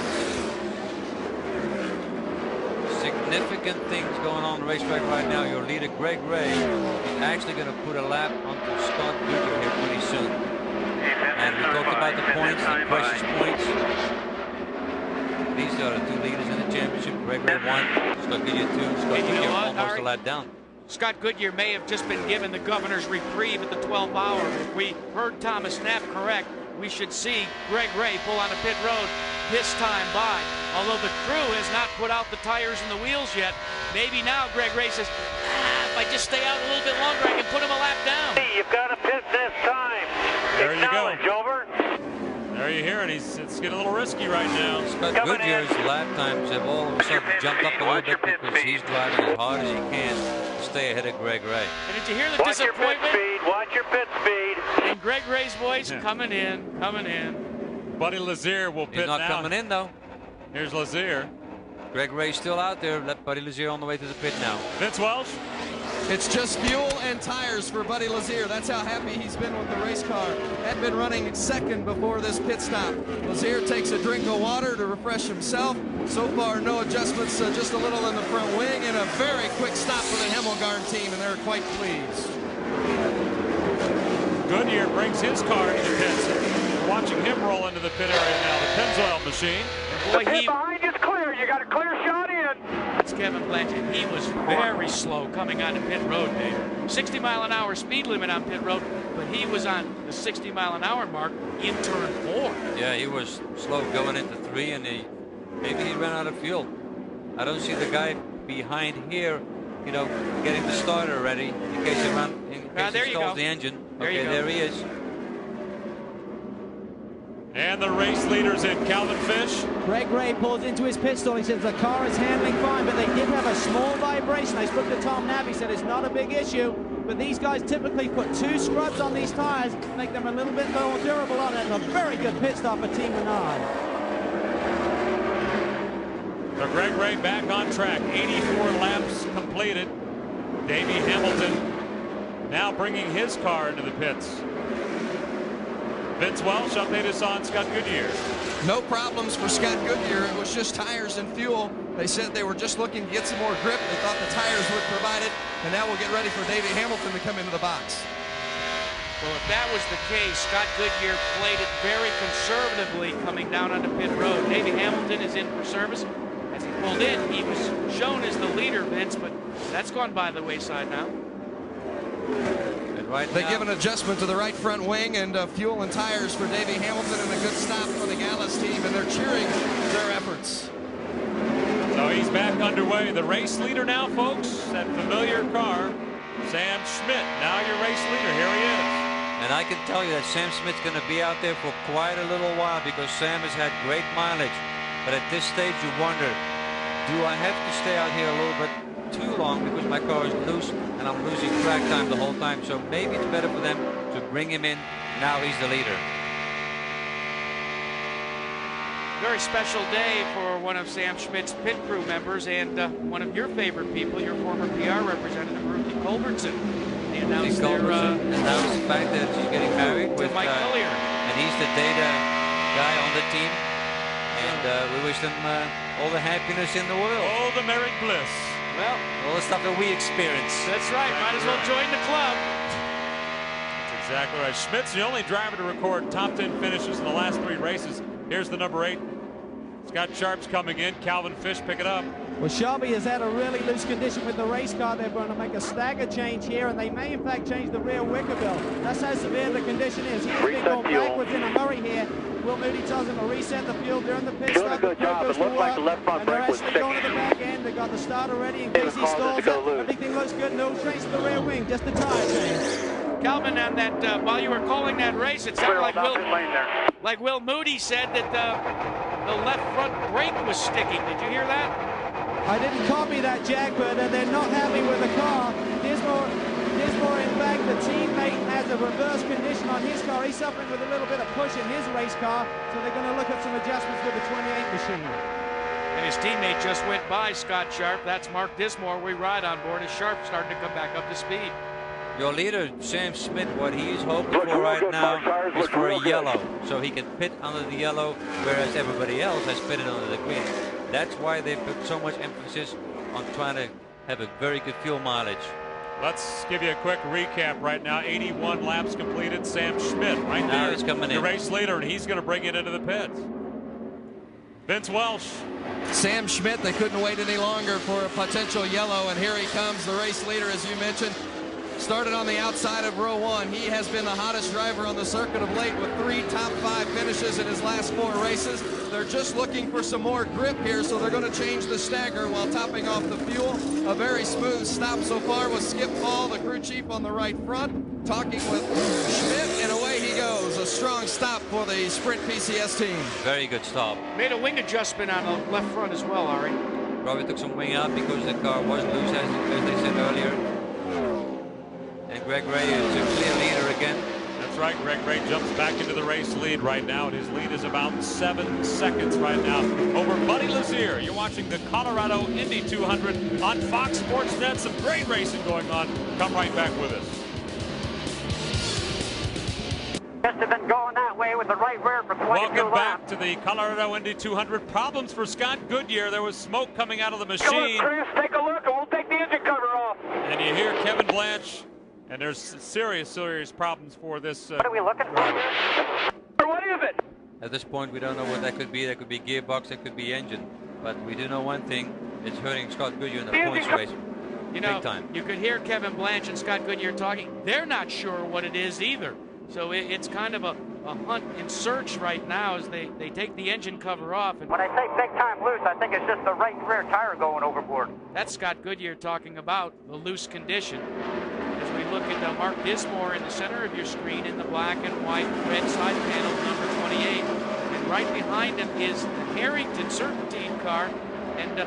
significant things going on the racetrack right now. Your leader, Gregoire, is actually going to put a lap onto Scott Goodyear here pretty soon. And we talked about the points, the precious points. These are the two leaders in the championship. Gregoire 1, Scott Goodyear 2. Scott Goodyear almost a lap down.
Scott Goodyear may have just been given the governor's reprieve at the 12th hour. If we heard Thomas Knapp correct, we should see Gregoire pull on a pit road this time by. Although the crew has not put out the tires and the wheels yet, maybe now Gregoire says, if I just stay out a little bit longer, I can put him a lap down.
Hey, you've got to pit this time.
There you go.
Over.
There you hear it. It's getting a little risky right now.
Scott Goodyear's lap times have all of a sudden jumped up a little bit because he's driving as hard as he can to stay ahead of Gregoire.
And did you hear the disappointment?
Watch your pit speed.
And Gregoire's voice coming in.
Buddy LAZIER will pit now.
He's not coming in though.
Here's LAZIER.
Gregoire's still out there. Let Buddy LAZIER on the way to the pit now.
Vince Welsh.
It's just fuel and tires for Buddy LAZIER. That's how happy he's been with the race car. Had been running second before this pit stop. LAZIER takes a drink of water to refresh himself. So far, no adjustments, just a little in the front wing, and a very quick stop for the Hemmelgarn team, and they're quite pleased.
Goodyear brings his car into the pits. We're watching him roll into the pit area now, the Pennzoil machine.
The pit behind you is clear. You got a clear shot in.
It's Kevin Blanchett. He was very slow coming onto pit road, Dave. 60-mile-an-hour speed limit on pit road, but he was on the 60-mile-an-hour mark in turn 4.
Yeah, he was slow going into 3, and maybe he ran out of fuel. I don't see the guy behind here, you know, getting the starter ready in case he stalls the engine. Okay, there he is.
And the race leaders in Calvin Fish.
Gregoire pulls into his pit stall. He says the car is handling fine, but they did have a small vibration. I spoke to Tom Knapp. He said it's not a big issue, but these guys typically put 2 scrubs on these tires, make them a little bit more durable on it. And a very good pit stop for Team Menard.
So Gregoire back on track. 84 laps completed. Davey Hamilton now bringing his car into the pits. Vince Welsh, update us on Scott Goodyear.
No problems for Scott Goodyear. It was just tires and fuel. They said they were just looking to get some more grip. They thought the tires would provide it. And now we'll get ready for Davey Hamilton to come into the box.
Well, if that was the case, Scott Goodyear played it very conservatively coming down onto pit road. Davey Hamilton is in for service. As he pulled in, he was shown as the leader, Vince, but that's gone by the wayside now.
They give an adjustment to the right front wing and fuel and tires for Davey Hamilton, and a good stop for the Gallus team, and they're cheering their efforts.
So he's back underway. The race leader now, folks, that familiar car, Sam Schmidt. Now your race leader. Here he is.
And I can tell you that Sam Schmidt's going to be out there for quite a little while because Sam has had great mileage. But at this stage, you wonder, do I have to stay out here a little bit too long because my car is loose and I'm losing track time the whole time? So maybe it's better for them to bring him in. Now he's the leader.
Very special day for one of Sam Schmidt's pit crew members and one of your favorite people, your former PR representative, Ruthie Culbertson. They announced
announced the fact that she's getting married with
Mike Collier.
And he's the data guy on the team. And we wish them all the happiness in the world.
All the married bliss.
Well,
all the stuff that we experience.
That's right. Might as well join the club.
That's exactly right. Schmidt's the only driver to record top 10 finishes in the last 3 races. Here's the number 8. Scott Sharp's coming in. Calvin Fish pick it up.
Well, Shelby has had a really loose condition with the race car. They're going to make a stagger change here, and they may, in fact, change the rear wicker bill. That's how severe the condition is. He's been going backwards in a hurry here. Will Moody tells him to reset the fuel during the pit stop.
Doing a good job. It looked like the left front brake was
sticky. Going to the back end. They got the starter ready in case he stalls up. Everything looks good. No trace to the rear wing. Just the tire change.
Calvin, on that while you were calling that race, it sounded like Will Moody said that the left front brake was sticking. Did you hear that?
I didn't copy that, Jack, but they're not happy with the car. Dismore, in fact, the teammate has a reverse condition on his car. He's suffering with a little bit of push in his race car, so they're going to look at some adjustments with the 28 machine.
And his teammate just went by Scott Sharp. That's Mark Dismore. We ride on board as Sharp starting to come back up to speed.
Your leader, Sam Schmidt, what he's hoping for right now is for a yellow, so he can pit under the yellow, whereas everybody else has pitted under the green. That's why they put so much emphasis on trying to have a very good fuel mileage.
Let's give you a quick recap right now. 81 laps completed. Sam Schmidt right
now
there,
he's coming
the
in.
race leader, and he's going to bring it into the pits. Vince Welsh.
Sam Schmidt, they couldn't wait any longer for a potential yellow, and here he comes, the race leader, as you mentioned. Started on the outside of row 1. He has been the hottest driver on the circuit of late with 3 top 5 finishes in his last 4 races. They're just looking for some more grip here, so they're going to change the stagger while topping off the fuel. A very smooth stop so far with Skip Paul, the crew chief, on the right front, talking with Schmidt, and away he goes. A strong stop for the Sprint PCS team.
Very good stop.
Made a wing adjustment on the left front as well, Ari.
Probably took some wing out because the car was loose, as they said earlier. And Greg Ray is a clear leader again.
That's right. Greg Ray jumps back into the race lead right now, and his lead is about 7 seconds right now over Buddy LAZIER. You're watching the Colorado Indy 200 on Fox Sports Net. Some great racing going on. Come right back with us.
STEPHAN going that way with the right rear for 22
Welcome back
laps.
to the Colorado Indy 200. Problems for Scott Goodyear. There was smoke coming out of the machine.
Come on, Chris, take a look, and we'll take the engine cover off.
And you hear Kevin Blanche. And there's serious problems for this.
What are we looking for? What is it?
At this point, we don't know what that could be. That could be gearbox, that could be engine. But we do know one thing. It's hurting Scott Goodyear in the points race.
You know,
big time.
You could hear Kevin Blanche and Scott Goodyear talking. They're not sure what it is either. So it's kind of a hunt and search right now as they take the engine cover off. And
When I say big time loose, I think it's just the right rear tire going overboard.
that's Scott Goodyear talking about the loose condition. As we look at Mark Dismore in the center of your screen in the black and white red side panel, number 28. And right behind him is the Harrington Serpentine car. And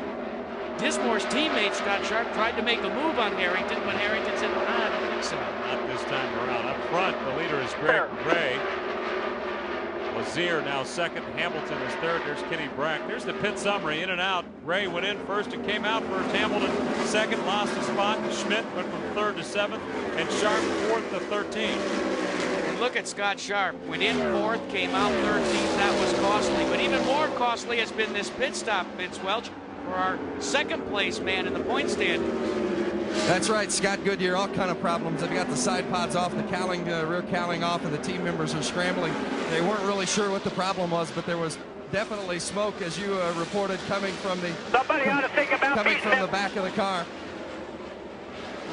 Dismore's teammate, Scott Sharp, tried to make a move on Harrington, but Harrington said, I don't think so.
Not this time around. Up front, the leader is Greg Ray. LAZIER now second. Hamilton is third. There's Kenny Brack. There's the pit summary. In and out. Ray went in first and came out first. Hamilton second, lost a spot. Schmidt went from third to seventh, and Sharp fourth to 13.
And look at Scott Sharp. Went in fourth, came out 13th. That was costly. But even more costly has been this pit stop, Vince Welch, for our second place man in the point standing.
That's right, Scott Goodyear, all kind of problems. They've got the side pods off, the cowling, rear cowling off, and the team members are scrambling. They weren't really sure what the problem was, but there was definitely smoke, as you reported, coming from the the back of the car.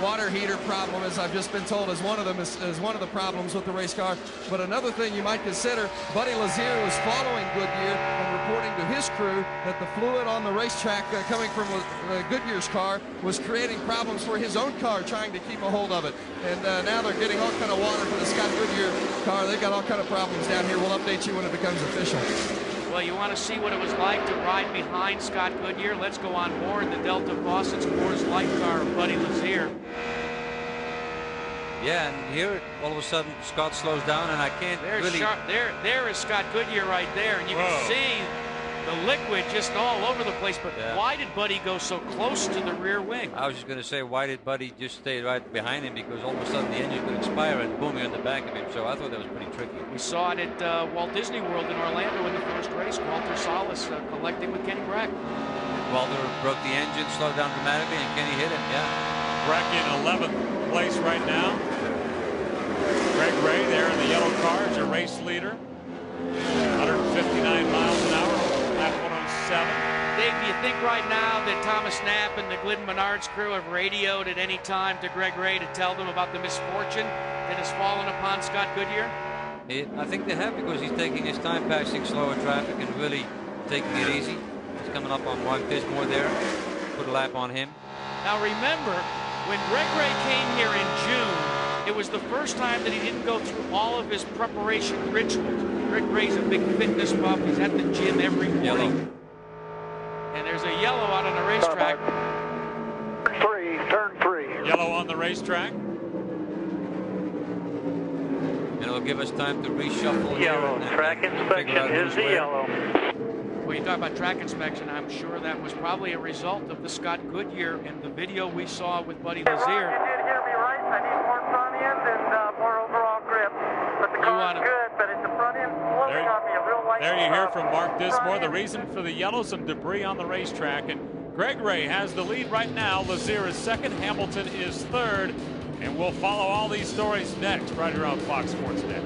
Water heater problem, as I've just been told, is one of them. Is one of the problems with the race car. But another thing you might consider, Buddy LAZIER was following Goodyear and reporting to his crew that the fluid on the racetrack coming from Goodyear's car was creating problems for his own car, trying to keep a hold of it. And now they're getting all kind of water for the Scott Goodyear car. They've got all kind of problems down here. We'll update you when it becomes official.
Well, you want to see what it was like to ride behind Scott Goodyear? Let's go on board the Delta Faucet's Coors Light car of Buddy LAZIER.
Yeah, and here all of a sudden Scott slows down, and I can't really.
There is Scott Goodyear right there, and you can see the liquid just all over the place. But why did Buddy go so close to the rear wing?
I was just going to say, why did Buddy just stay right behind him? Because all of a sudden the engine could expire and boom, you're in the back of him. So I thought that was pretty tricky.
We saw it at Walt Disney World in Orlando in the first race. Walter Salas collecting with Kenny Brack.
Walter broke the engine, slowed down dramatically, and Kenny hit him. Yeah.
Brack in 11th place right now. Greg Ray there in the yellow car is your race leader. 159 miles an hour, lap 107.
Dave, do you think right now that Thomas Knapp and the Glidden Menards crew have radioed at any time to Greg Ray to tell them about the misfortune that has fallen upon Scott Goodyear?
I think they have, because he's taking his time passing slower traffic and really taking it easy. He's coming up on Mark Dismore there. Put a lap on him.
Now remember, when Greg Ray came here in June, it was the first time that he didn't go through all of his preparation rituals. Greg Ray's a big fitness buff. He's at the gym every morning.
Yellow.
And there's a yellow out on the racetrack.
Turn three.
Yellow on the racetrack.
And it'll give us time to reshuffle.
Yellow. Track inspection is the yellow.
When you talk about track inspection, I'm sure that was probably a result of the Scott Goodyear and the video we saw with Buddy LAZIER.
You did hear me right. I need more front end and more overall grip. But the car's good, but it's the front end floating on me, a real light.
There you hear from Mark Dismore. The reason for the yellow, some debris on the racetrack, and Gregoire has the lead right now. LAZIER is second. Hamilton is third. And we'll follow all these stories next, right here on Fox Sports Net.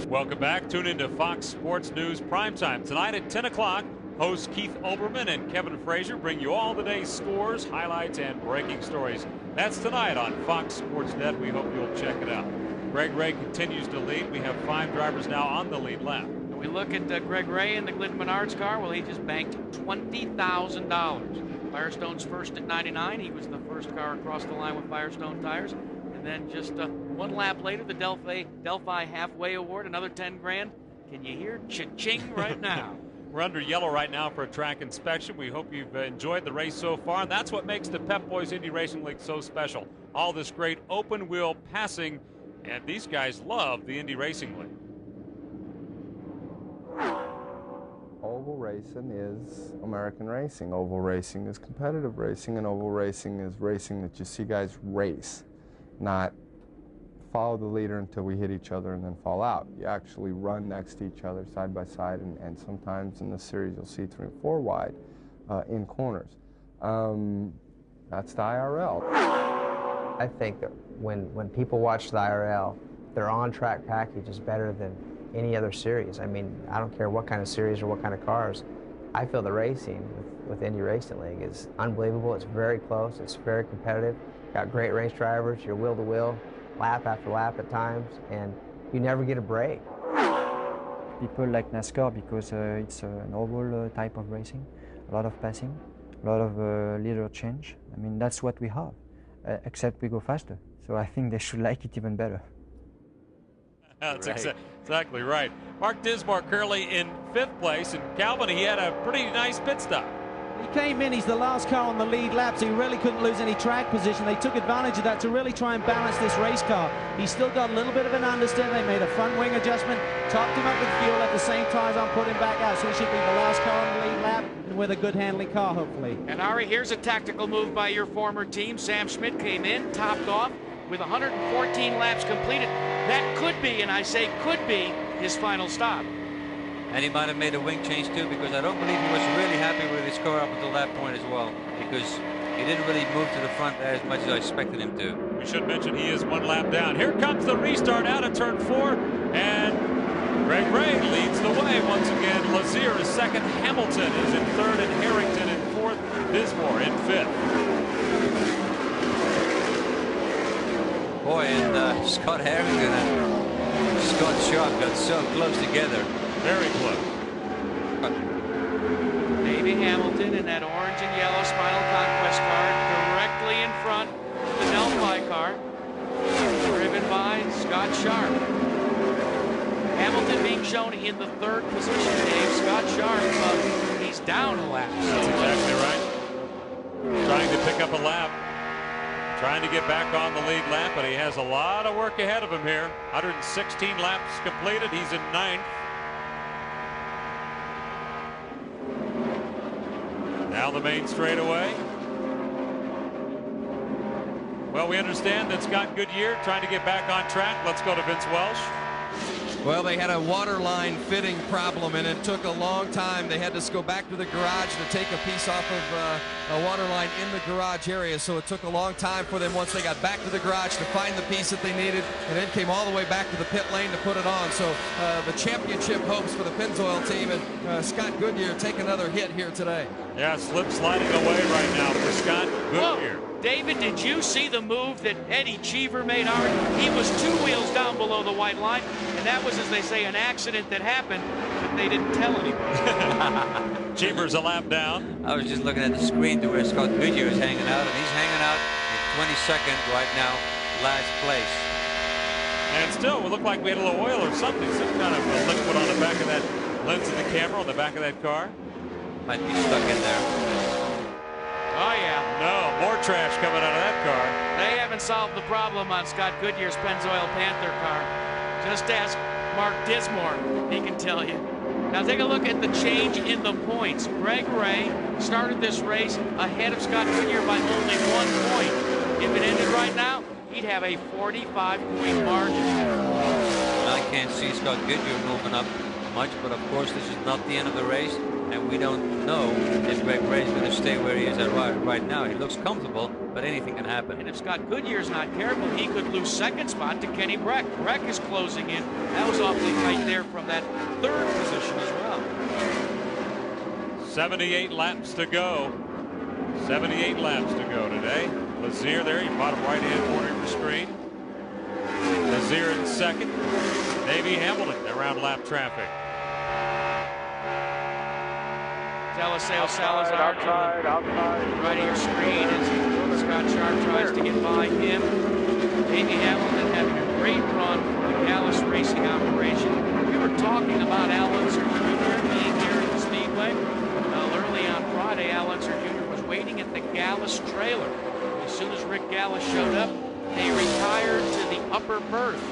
Welcome back. Tune into Fox Sports News Primetime. Tonight at 10 o'clock, hosts Keith Olbermann and Kevin Frazier bring you all the day's scores, highlights, and breaking stories. That's tonight on Fox Sports Net. We hope you'll check it out. Gregoire continues to lead. We have 5 drivers now on the lead lap.
We look at Gregoire in the Glidden Menards car. Well, he just banked $20,000. Firestone's first at 99. He was the first car across the line with Firestone tires. And then just 1 lap later, the Delphi Halfway Award, another 10 grand. Can you hear cha-ching right now?
We're under yellow right now for a track inspection. We hope you've enjoyed the race so far. And that's what makes the Pep Boys Indy Racing League so special. All this great open wheel passing. And these guys love the Indy Racing League.
Oval racing is American racing. Oval racing is competitive racing, and oval racing is racing that you see guys race, not follow the leader until we hit each other and then fall out. You actually run next to each other side by side, and sometimes in the series you'll see 3 and 4 wide in corners. That's the IRL.
I think that when people watch the IRL, their on-track package is better than any other series. I mean, I don't care what kind of series or what kind of cars. I feel the racing with Indy Racing League is unbelievable. It's very close. It's very competitive. Got great race drivers. You're wheel to wheel, lap after lap at times, and you never get a break.
People like NASCAR because it's an oval type of racing, a lot of passing, a lot of leader change. I mean, that's what we have, except we go faster. So I think they should like it even better.
That's exactly right. Mark Dismore currently in 5th place, and Calvin, he had a pretty nice pit stop.
He came in, he's the last car on the lead lap, so he really couldn't lose any track position. They took advantage of that to really try and balance this race car. He's still got a little bit of an understeer. They made a front wing adjustment, topped him up with fuel, let the same tires on, put him back out, so he should be the last car on the lead lap and with a good handling car, hopefully.
And Ari, here's a tactical move by your former team. Sam Schmidt came in, topped off with 114 laps completed. That could be, and I say could be, his final stop.
And he might have made a wing change too, because I don't believe he was really happy with his car up until that point as well, because he didn't really move to the front as much as I expected him to.
We should mention he is 1 lap down. Here comes the restart out of turn 4, and Gregoire leads the way once again. LAZIER is second, Hamilton is in third, and Harrington in fourth, Dismore in fifth.
Boy, and Scott Harrington and Scott Sharp got so close together.
Very close.
Davey Hamilton in that orange and yellow Spinal Conquest car directly in front of the Delphi car, driven by Scott Sharp. Hamilton being shown in the 3rd position, Dave. Scott Sharp, he's down a lap.
That's exactly right. Trying to pick up a lap. Trying to get back on the lead lap, but he has a lot of work ahead of him here. 116 laps completed. He's in 9th. Down the main straightaway. Well, we understand that Scott Goodyear trying to get back on track. Let's go to Vince Welsh.
Well, they had a water line fitting problem, and it took a long time. They had to go back to the garage to take a piece off of a water line in the garage area, so it took a long time for them once they got back to the garage to find the piece that they needed, and then came all the way back to the pit lane to put it on. So the championship hopes for the Pennzoil team, and Scott Goodyear take another hit here today.
Yeah, slip sliding away right now for Scott Goodyear.
Whoa. David, did you see the move that Eddie Cheever made? He was 2 wheels down below the white line, and that was, as they say, an accident that happened, but they didn't tell anybody.
Cheever's a lap down.
I was just looking at the screen to where Scott Goodyear is hanging out, and he's hanging out in 22nd right now, last place.
And still, it looked like we had a little oil or something, some kind of a liquid on the back of that lens of the camera, on the back of that car.
Might be stuck in there.
Oh, yeah.
No, more trash coming out of that car.
They haven't solved the problem on Scott Goodyear's Pennzoil Panther car. Just ask Mark Dismore. He can tell you. Now take a look at the change in the points. Gregoire started this race ahead of Scott Goodyear by only 1 point. If it ended right now, he'd have a 45-point margin.
I can't see Scott Goodyear moving up much, but of course this is not the end of the race, and we don't know if GREGOIRE is going to stay where he is at right now. He looks comfortable, but anything can happen.
And if Scott Goodyear's not careful, he could lose second spot to Kenny Breck. Breck is closing in. That was awfully tight there from that third position as well.
78 laps to go. 78 laps to go today. LAZIER there, your bottom right-hand corner of your screen. LAZIER in second. Davey Hamilton around lap traffic.
Deliseo Salazar outside, right of your screen as Scott Sharp tries to get by him. Davey Hamilton having a great run for the Gallus Racing operation. We were talking about Al Unser Jr. being here at the Speedway. Well, early on Friday, Al Unser Jr. was waiting at the Gallus trailer. As soon as Rick Gallus showed up, they retired to the upper berth,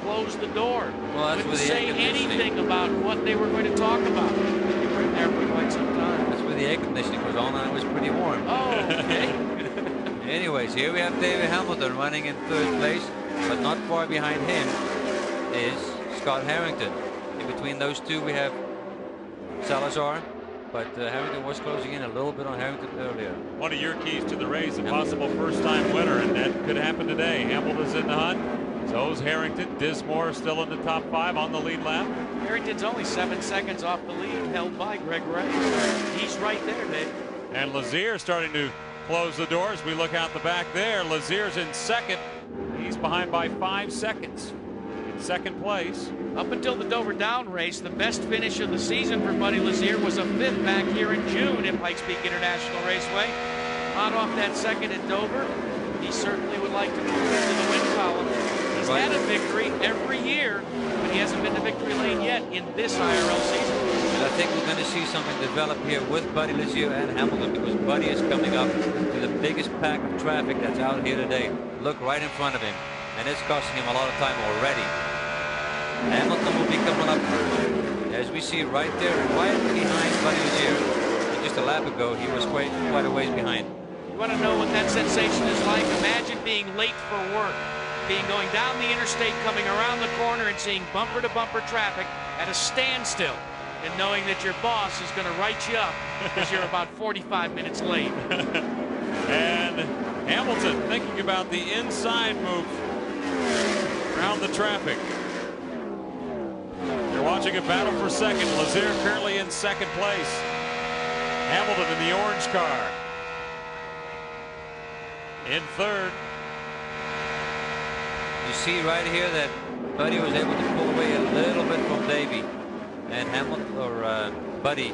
closed the door.
Well,
didn't say anything about what they were going to talk about. They were in there for quite some time.
That's where the air conditioning was on, and it was pretty warm.
Oh, okay.
Anyways, here we have Davey Hamilton running in third place, but not far behind him is Scott Harrington. In between those two, we have Salazar. But Harrington was closing in a little bit on Harrington earlier.
One of your keys to the race, a possible first-time winner, and that could happen today. Hamilton's in the hunt. So is Harrington. Dismore still in the top 5 on the lead lap.
Harrington's only 7 seconds off the lead, held by GREGOIRE. He's right there, Dave.
And LAZIER starting to close the doors. We look out the back there. LAZIER's in second. He's behind by 5 seconds. In second place.
Up until the Dover Down race, the best finish of the season for Buddy LAZIER was a 5th back here in June at Pikes Peak International Raceway. Hot off that second at Dover, he certainly would like to move into the win column. He's had a victory every year, but he hasn't been to victory lane yet in this IRL season.
And I think we're going to see something develop here with Buddy LAZIER and Hamilton, because Buddy is coming up to the biggest pack of traffic that's out here today. Look right in front of him, and it's costing him a lot of time already. Hamilton will be coming up as we see right there, right behind Buddy LAZIER. Just a lap ago, he was quite a ways behind.
You want to know what that sensation is like? Imagine being late for work, going down the interstate, coming around the corner and seeing bumper-to-bumper traffic at a standstill, and knowing that your boss is going to write you up because you're about 45 minutes late.
And Hamilton thinking about the inside move around the traffic. You're watching a battle for second. LAZIER currently in second place. Hamilton in the orange car. In third.
You see right here that Buddy was able to pull away a little bit from Davey. And Hamilton, or Buddy,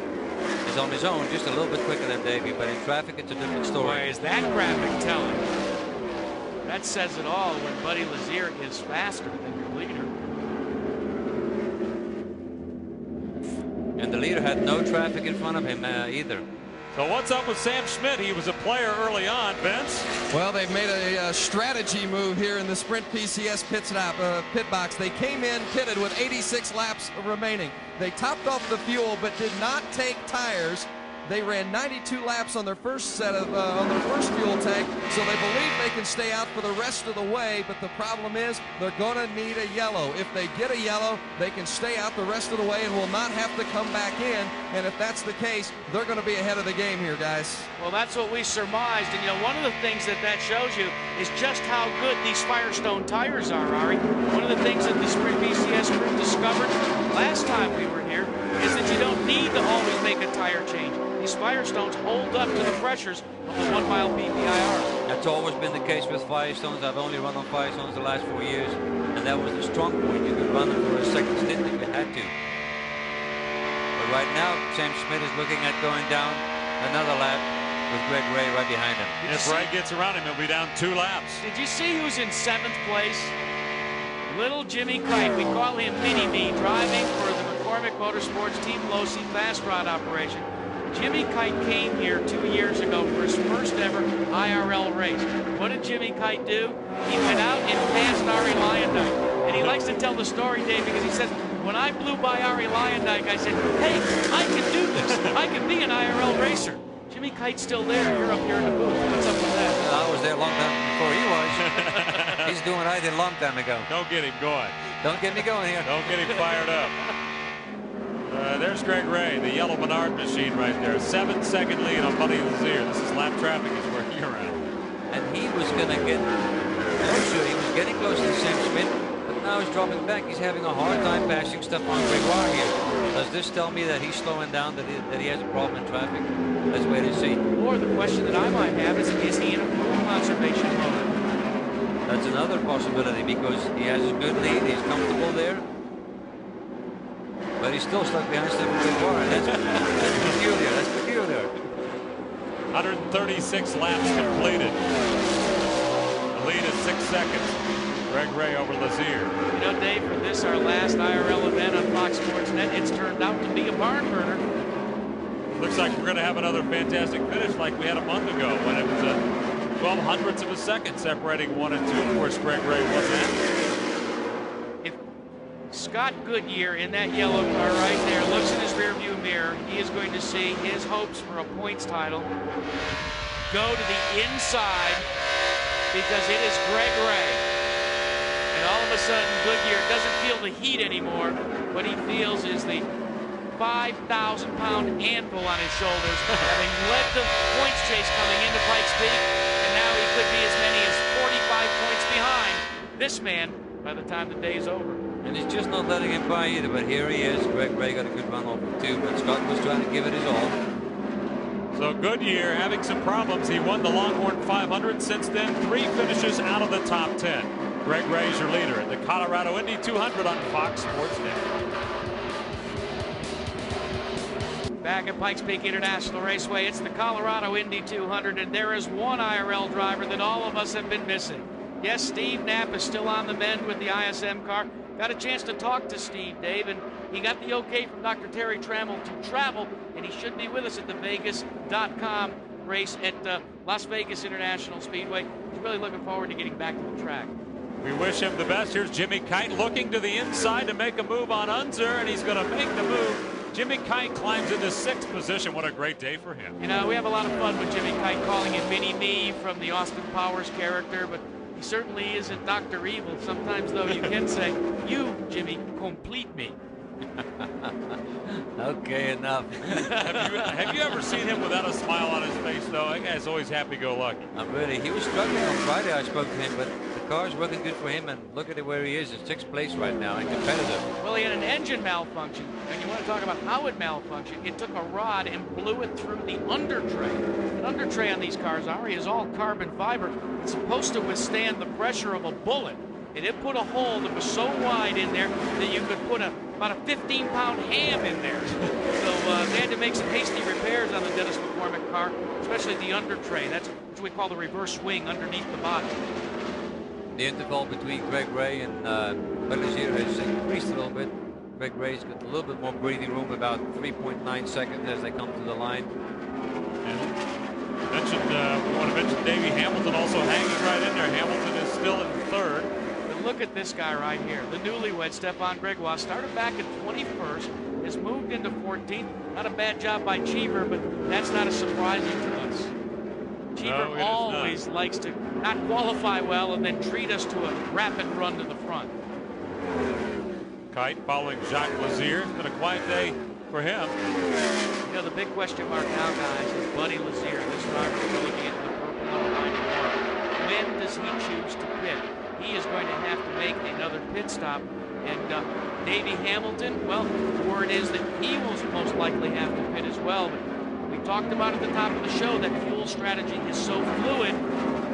is on his own just a little bit quicker than Davey. But in traffic, it's a different story.
Boy, is that graphic telling. That says it all when Buddy LAZIER is faster than your leader.
And the leader had no traffic in front of him either.
So what's up with Sam Schmidt? He was a player early on, Vince.
Well, they've made a strategy move here in the Sprint PCS pit box. They came in pitted with 86 laps remaining. They topped off the fuel but did not take tires. They ran 92 laps on their first set of on their first fuel tank, so they believe they can stay out for the rest of the way. But the problem is they're going to need a yellow. If they get a yellow, they can stay out the rest of the way and will not have to come back in. And if that's the case, they're going to be ahead of the game here, guys.
Well, that's what we surmised. And, you know, one of the things that shows you is just how good these Firestone tires are, Ari. One of the things that the Sprint BCS group discovered last time we were here is that you don't need to always make a tire change. These Firestones hold up to the pressures of the 1 mile PPIR.
That's always been the case with Firestones. I've only run on Firestones the last 4 years, and that was the strong point. You could run them for a second stint if you had to. But right now, Sam Schmidt is looking at going down another lap with GREGOIRE right behind him.
And if Ray gets around him, he'll be down 2 laps.
Did you see who's in 7th place? Little Jimmy Kite. We call him Mini-Me, driving for the McCormick Motorsports Team Losi Fast Rod operation. Jimmy Kite came here 2 years ago for his first ever IRL race. What did Jimmy Kite do? He went out and passed Ari Luyendyk. And he likes to tell the story, Dave, because he says, when I blew by Ari Luyendyk, I said, hey, I can do this. I can be an IRL racer. Jimmy Kite's still there. You're up here in the booth. What's up with that?
I was there a long time before he was. He's doing what I did a long time ago.
Don't get him going.
Don't get me going here.
Don't get him fired up. There's Greg Ray, the yellow Menard machine right there. 7-second lead on Buddy LAZIER. This is lap traffic is where you're at.
And he was going to get closer. He was getting close to Sam Schmidt, but now he's dropping back. He's having a hard time passing STEPHAN GREGOIRE here. Does this tell me that he's slowing down, that he has a problem in traffic? Let's wait and see.
Or the question that I might have is he in a fuel conservation mode?
That's another possibility because he has a good lead. He's comfortable there. But he's still stuck behind STEPHAN GREGOIRE. That's peculiar. That's peculiar.
136 laps completed. The lead is 6 seconds. Greg Ray over LAZIER.
You know, Dave, for this, our last IRL event on Fox Sports Net, it's turned out to be a barn burner.
Looks like we're going to have another fantastic finish like we had a month ago when it was 12/100ths of a second separating 1 and 2. Of course, Greg Ray wasn't happy.
If Scott Goodyear in that yellow car right there looks in his rearview mirror, he is going to see his hopes for a points title go to the inside because it is Greg Ray. And all of a sudden, Goodyear doesn't feel the heat anymore. What he feels is the 5,000-pound anvil on his shoulders, having led the points chase coming into Pikes Peak, and now he could be as many as 45 points behind this man by the time the day is over.
And he's just not letting him by either, but here he is. Greg Ray got a good run off him too, but Scott was trying to give it his all.
So Goodyear having some problems. He won the Longhorn 500. Since then, 3 finishes out of the top 10. Greg Ray's your leader at the Colorado Indy 200 on Fox Sports Net.
Back at Pikes Peak International Raceway, it's the Colorado Indy 200, and there is one IRL driver that all of us have been missing. Yes, Steve Knapp is still on the mend with the ISM car. Got a chance to talk to Steve, Dave, and he got the okay from Dr. Terry Trammell to travel, and he should be with us at the Vegas.com race at Las Vegas International Speedway. He's really looking forward to getting back to the track.
We wish him the best. Here's Jimmy Kite looking to the inside to make a move on UNSER, and he's going to make the move. Jimmy Kite climbs into 6th position. What a great day for him.
You know, we have a lot of fun with Jimmy Kite, calling him Mini-Me from the Austin Powers character, but he certainly isn't Dr. Evil. Sometimes, though, you can say, you, Jimmy, complete me.
Okay, enough.
have you ever seen him without a smile on his face, though? That guy's always happy-go-lucky.
Really. He was struggling on Friday. I spoke to him, but the car's working good for him, and look at where he is in 6th place right now and competitive.
Well, he had an engine malfunction, and you want to talk about how it malfunctioned. It took a rod and blew it through the under tray. An under tray on these cars, Ari, is all carbon fiber. It's supposed to withstand the pressure of a bullet. And it put a hole that was so wide in there that you could put about a 15-pound ham in there. So they had to make some hasty repairs on the Dennis McCormick car, especially the under tray. That's what we call the reverse wing underneath the body.
The interval between Greg Ray and LAZIER has increased a little bit. Greg Ray's got a little bit more breathing room, about 3.9 seconds as they come to the line.
We want to mention Davey Hamilton also hanging right in there. Hamilton is still in 3rd.
Look at this guy right here. The newlywed STEPHAN GREGOIRE started back at 21st, has moved into 14th. Not a bad job by Cheever, but that's not as surprising to us. Cheever always likes to not qualify well and then treat us to a rapid run to the front.
Kite following Jacques LAZIER. It's been a quiet day for him.
You know, the big question mark now, guys, is Buddy LAZIER. This driver we're looking at the purple number 94. When does he choose to pit? He is going to have to make another pit stop. And Davey Hamilton, well, the word is that he will most likely have to pit as well. But we talked about at the top of the show that fuel strategy is so fluid.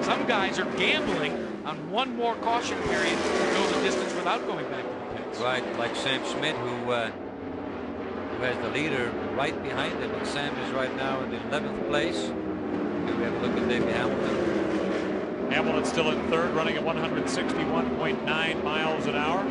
Some guys are gambling on one more caution period to go the distance without going back to the pits.
Right, like Sam Schmidt, who has the leader right behind him. And Sam is right now in the 11th place. Here we have a look at Davey Hamilton.
Hamilton's still in 3rd, running at 161.9 miles an hour.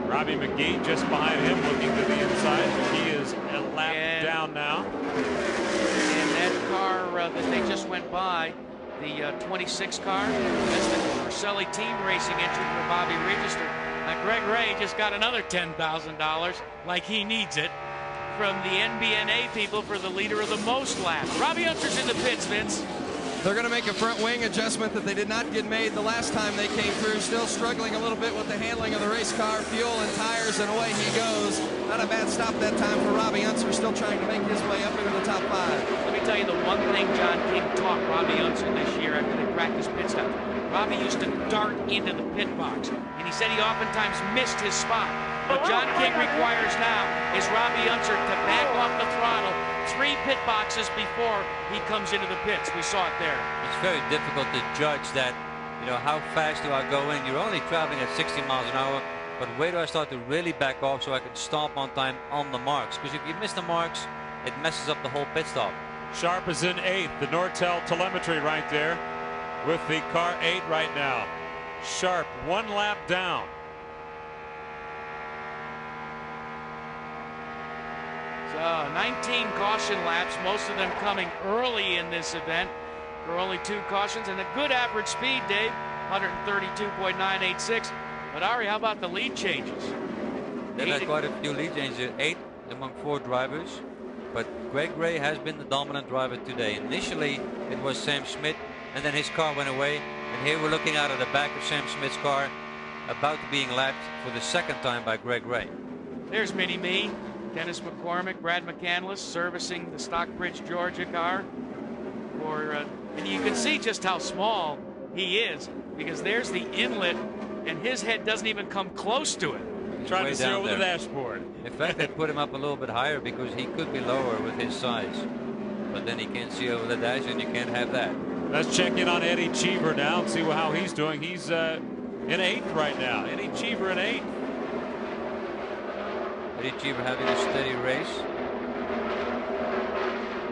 Robbie McGee just behind him, looking to the inside. McGee is a lap down now.
And that car that they just went by, the 26 car, that's the Marcelli team racing entry for Bobby Register. Now, Greg Ray just got another $10,000, like he needs it, from the NBNA people for the leader of the most laps. Robbie Unser's in the pits, Vince.
They're going to make a front wing adjustment that they did not get made the last time they came through. Still struggling a little bit with the handling of the race car, fuel and tires, and away he goes. Not a bad stop that time for Robbie Unser, still trying to make his way up into the top 5.
Let me tell you the one thing John King taught Robbie Unser this year after they practiced pit stops. Robbie used to dart into the pit box, and he said he oftentimes missed his spot. What John King requires now is Robbie Unser to back off the throttle 3 pit boxes before he comes into the pits. We saw it there.
It's very difficult to judge that, you know, how fast do I go in? You're only traveling at 60 miles an hour, but where do I start to really back off so I can stop on time on the marks? Because if you miss the marks, it messes up the whole pit stop.
Sharp is in 8th. The Nortel telemetry right there with the car 8 right now. Sharp 1 lap down.
So 19 caution laps, most of them coming early in this event. For only 2 cautions and a good average speed, Dave, 132.986. But Ari, how about the lead changes?
They've had quite a few lead changes, 8 among 4 drivers. But GREGOIRE has been the dominant driver today. Initially, it was Sam Schmidt, and then his car went away. And here we're looking out at the back of Sam Schmidt's car, about to being lapped for the 2nd time by GREGOIRE.
There's Mini-Me, Dennis McCormick, Brad McCandless servicing the Stockbridge, Georgia car. And you can see just how small he is, because there's the inlet, and his head doesn't even come close to it.
Trying to see over the dashboard.
In fact, they put him up a little bit higher because he could be lower with his size. But then he can't see over the dash, and you can't have that.
Let's check in on Eddie Cheever now and see how he's doing. He's in 8th right now. Eddie Cheever in 8th.
Eddie Cheever having a steady race.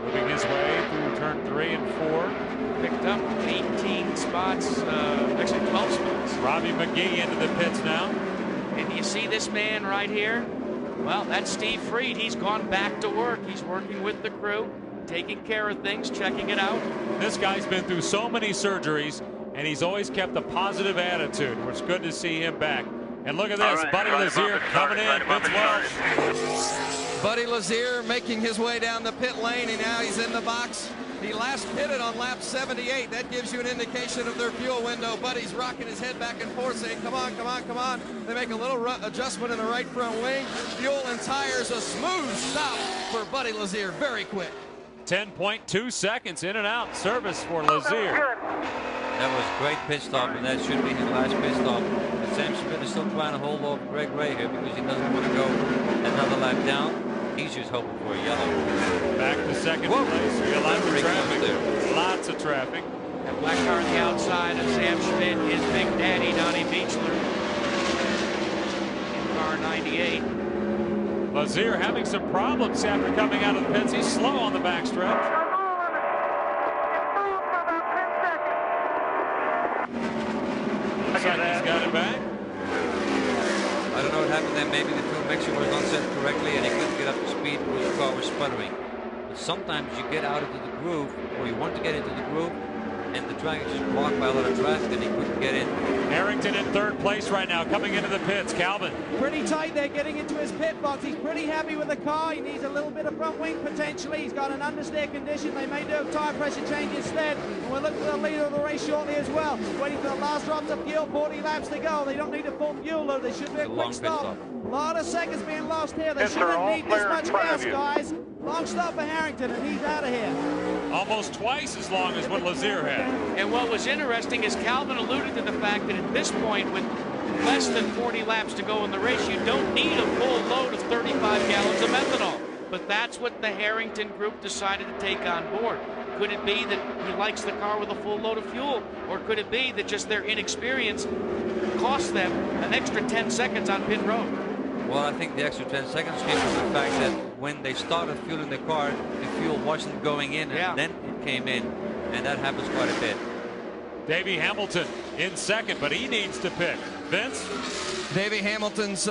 Moving his way through turn 3 and 4.
Picked up 18 spots, actually 12 spots.
Robbie McGee into the pits now.
And you see this man right here? Well, that's Steve Freed. He's gone back to work. He's working with the crew, taking care of things, checking it out.
This guy's been through so many surgeries, and he's always kept a positive attitude. It's good to see him back. And look at this, Buddy LAZIER coming in, Vince Welch.
Buddy LAZIER making his way down the pit lane, and now he's in the box. He last pitted on lap 78. That gives you an indication of their fuel window. Buddy's rocking his head back and forth saying, come on, come on, come on. They make a little adjustment in the right front wing. Fuel and tires, a smooth stop for Buddy LAZIER, very quick.
10.2 seconds in and out service for LAZIER.
That was great pit stop, and that should be his last pit stop. But Sam Schmidt is still trying to hold off GREGOIRE here because he doesn't want to go another lap down. He's just hoping for a yellow.
Back to 2nd place. We got lots of traffic. Lots of traffic.
That black car on the outside of Sam Schmidt is Big Daddy Donnie Beechler in car 98.
LAZIER having some problems after coming out of the pits. He's slow on the backstretch. Looks like he's got it back.
I don't know what happened there. Maybe the fuel mixer was not set correctly and he couldn't get up to speed because the car was sputtering. But sometimes you get out into the groove, or you want to get into the groove, and the track is just blocked by a lot of traffic and he couldn't get in.
Harrington in 3rd place right now, coming into the pits. Calvin.
Pretty tight there, getting into his pit box. He's pretty happy with the car. He needs a little bit of front wing potentially. He's got an understeer condition. They may do a tire pressure change instead. And we'll look for the leader of the race shortly as well. Waiting for the last drops of fuel. 40 laps to go. They don't need a full fuel load. They should be a quick stop. A lot of seconds being lost here. They shouldn't need this much gas, guys. Long stop for Harrington, and he's out of here.
Almost twice as long as what LAZIER had.
And what was interesting is Calvin alluded to the fact that at this point, with less than 40 laps to go in the race, you don't need a full load of 35 gallons of methanol. But that's what the Harrington group decided to take on board. Could it be that he likes the car with a full load of fuel? Or could it be that just their inexperience cost them an extra 10 seconds on pit road?
Well, I think the extra 10 seconds came from the fact that when they started fueling the car, the fuel wasn't going in, and then it came in, and that happens quite a bit.
Davey Hamilton in 2nd, but he needs to pit. Vince?
Davey Hamilton's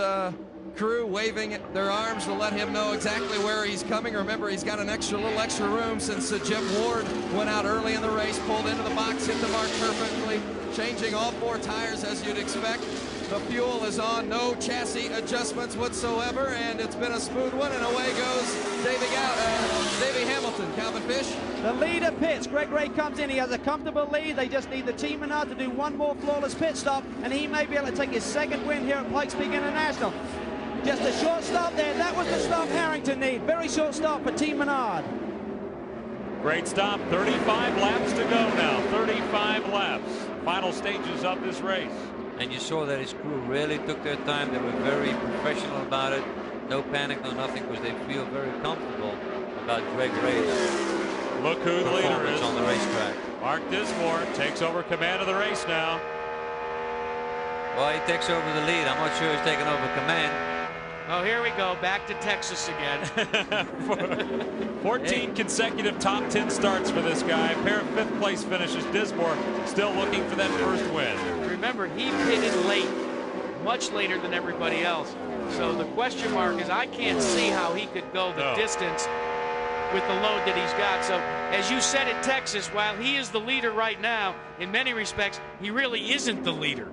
crew waving their arms to let him know exactly where he's coming. Remember, he's got an little extra room since Jeff Ward went out early in the race, pulled into the box, hit the mark perfectly, changing all 4 tires as you'd expect. The fuel is on, no chassis adjustments whatsoever, and it's been a smooth one, and away goes Davey Hamilton. Calvin Fish?
The leader pits. Gregoire comes in. He has a comfortable lead. They just need the Team Menard to do one more flawless pit stop, and he may be able to take his second win here at Pikes Peak International. Just a short stop there. That was the stop Harrington needed. Very short stop for Team Menard.
Great stop. 35 laps to go now. 35 laps. Final stages of this race.
And you saw that his crew really took their time. They were very professional about it. No panic, no nothing, because they feel very comfortable about Greg Ray's
Look who the leader is
on the racetrack.
Mark Dismore takes over command of the race now.
Well, he takes over the lead. I'm not sure he's taking over command.
Oh, here we go. Back to Texas again.
14 consecutive top 10 starts for this guy. A pair of fifth place finishes. Dismore still looking for that first win.
Remember, he pitted late, much later than everybody else. So the question mark is, I can't see how he could go the distance with the load that he's got. So, as you said at Texas, while he is the leader right now, in many respects, he really isn't the leader.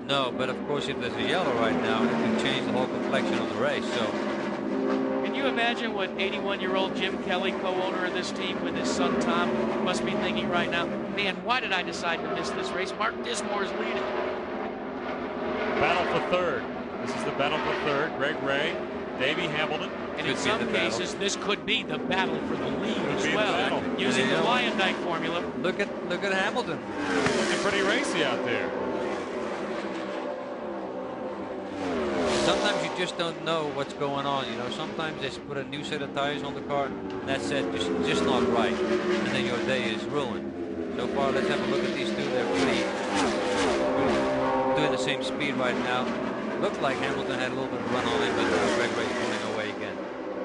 No, but of course, if there's a yellow right now, it can change the whole complexion of the race. So,
can you imagine what 81-year-old Jim Kelly, co-owner of this team, with his son Tom, must be thinking right now? Man, why did I decide to miss this race? Mark Dismore's leading.
Battle for third. This is the battle for third. Greg Ray, Davey Hamilton.
And in some cases, this could be the battle for the lead as well, using the Lyondike formula.
Look at Hamilton.
Looking pretty racy out there.
Sometimes you just don't know what's going on. You know, sometimes they put a new set of tires on the car, and that's it, just not right, and then your day is ruined. So far, let's have a look at these two. They're pretty doing the same speed right now. Looked like Hamilton had a little bit of run on him, but Greg Ray's pulling away again.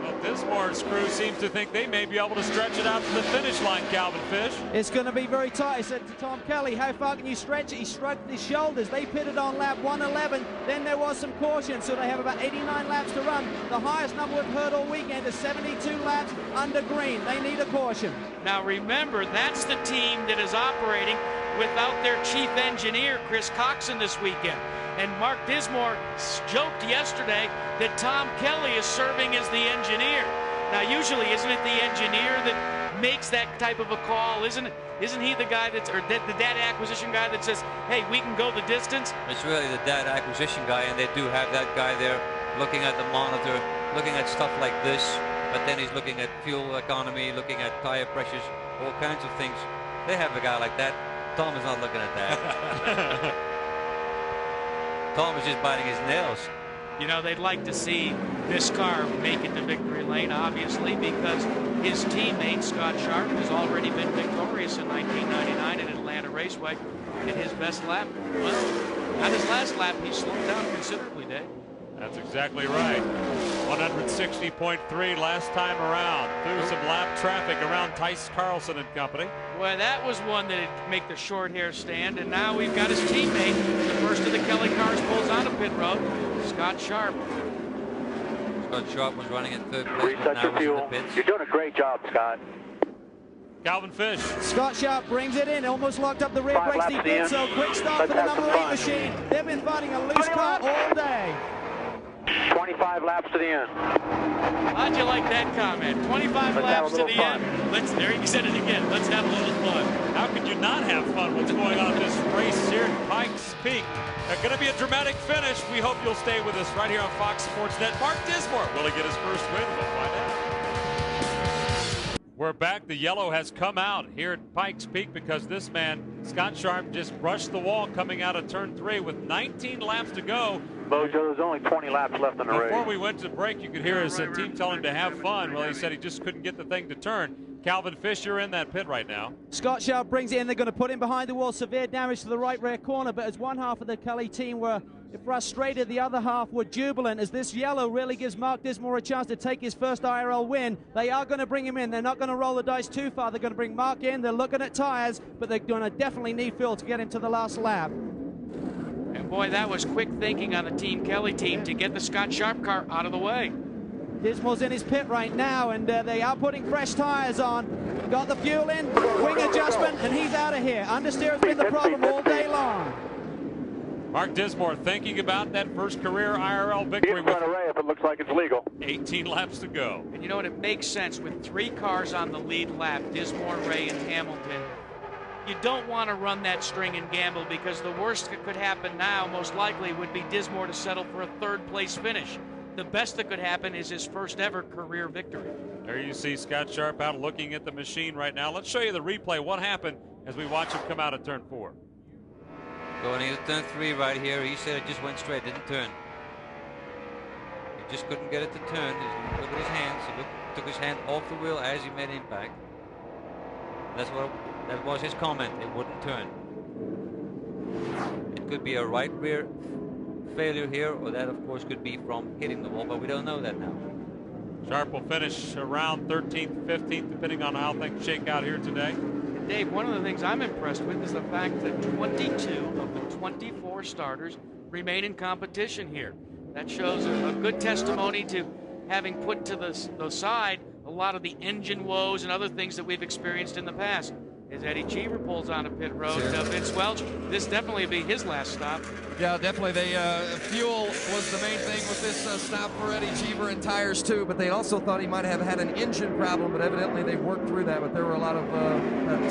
Well, Dismore's crew seems to think they may be able to stretch it out to the finish line, Calvin Fish.
It's going to be very tight. I said to Tom Kelly, how far can you stretch it? He shrugged his shoulders. They pitted on lap 111. Then there was some caution, so they have about 89 laps to run. The highest number we've heard all weekend is 72 laps under green. They need a caution.
Now remember, that's the team that is operating without their chief engineer, Chris Coxon, this weekend. And Mark Dismore joked yesterday that Tom Kelly is serving as the engineer. Now, usually, isn't it the engineer that makes that type of a call? Isn't he the guy that's, or the data acquisition guy that says, hey, we can go the distance?
It's really the data acquisition guy, and they do have that guy there looking at the monitor, looking at stuff like this, but then he's looking at fuel economy, looking at tire pressures, all kinds of things. They have a guy like that. Tom is not looking at that. Tom is just biting his nails.
You know, they'd like to see this car make it to victory lane, obviously, because his teammate, Scott Sharp, has already been victorious in 1999 at Atlanta Raceway in his best lap. Well, at his last lap, he slowed down considerably, Dave.
That's exactly right. 160.3 last time around. Through some lap traffic around Tice Carlson and company.
Well, that was one that'd make the short hair stand, and now we've got his teammate. The first of the Kelly cars pulls out of pit road, Scott Sharp.
Scott Sharp was running in third place.
Reset your fuel. You're doing a great job, Scott.
Calvin Fish.
Scott Sharp brings it in, almost locked up the rear brakes. He did so. Quick stop for the number 8 machine. They've been fighting a loose car all day.
25 laps to the end.
How'd you like that comment? 25 laps to the end. There you said it again. Let's have a little fun.
How could you not have fun? What's going on in this race here at Pikes Peak? Going to be a dramatic finish. We hope you'll stay with us right here on Fox Sports Net. Mark Dismore, will he get his first win? We'll find out. We're back. The yellow has come out here at Pikes Peak because this man, Scott Sharp, just brushed the wall coming out of turn 3 with 19 laps to go.
Bojo, there's only 20 laps left in the race.
Before we went to break, you could hear his team telling him to have fun. Well, he said he just couldn't get the thing to turn. Calvin Fisher in that pit right now.
Scott Sharp brings it in. They're going to put him behind the wall. Severe damage to the right rear corner, but as one half of the Kelly team were frustrated, the other half were jubilant as this yellow really gives Mark Dismore a chance to take his first IRL win. They are going to bring him in. They're not going to roll the dice too far. They're going to bring Mark in. They're looking at tires, but they're going to definitely need fuel to get him to the last lap.
And boy, that was quick thinking on the Team Kelly team to get the Scott Sharp car out of the way.
Dismore's in his pit right now, and they are putting fresh tires on. Got the fuel in, wing adjustment, and he's out of here. Understeer has been the problem all day long.
Mark Dismore thinking about that first career IRL victory.
With Ray if it looks like it's legal.
18 laps to go.
And you know what? It makes sense with 3 cars on the lead lap, Dismore, Ray, and Hamilton. You don't want to run that string and gamble, because the worst that could happen now most likely would be Dismore to settle for a 3rd place finish. The best that could happen is his first ever career victory.
There you see Scott Sharp out looking at the machine right now. Let's show you the replay. What happened as we watch him come out of turn 4.
Going into turn 3 right here. He said it just went straight, didn't turn. He just couldn't get it to turn. Look at his hands. He took his hand off the wheel as he made impact. That was his comment. It wouldn't turn. It could be a right rear failure here, or that of course could be from hitting the wall, but we don't know that now.
Sharp will finish around 13th, 15th, depending on how things shake out here today.
And Dave, one of the things I'm impressed with is the fact that 22 of the 24 starters remain in competition here. That shows a good testimony to having put to the side a lot of the engine woes and other things that we've experienced in the past. As Eddie Cheever pulls on a pit road, Vince Welch, this definitely will be his last stop.
Yeah, definitely. Fuel was the main thing with this stop for Eddie Cheever, and tires too, but they also thought he might have had an engine problem, but evidently they worked through that, but there were a lot of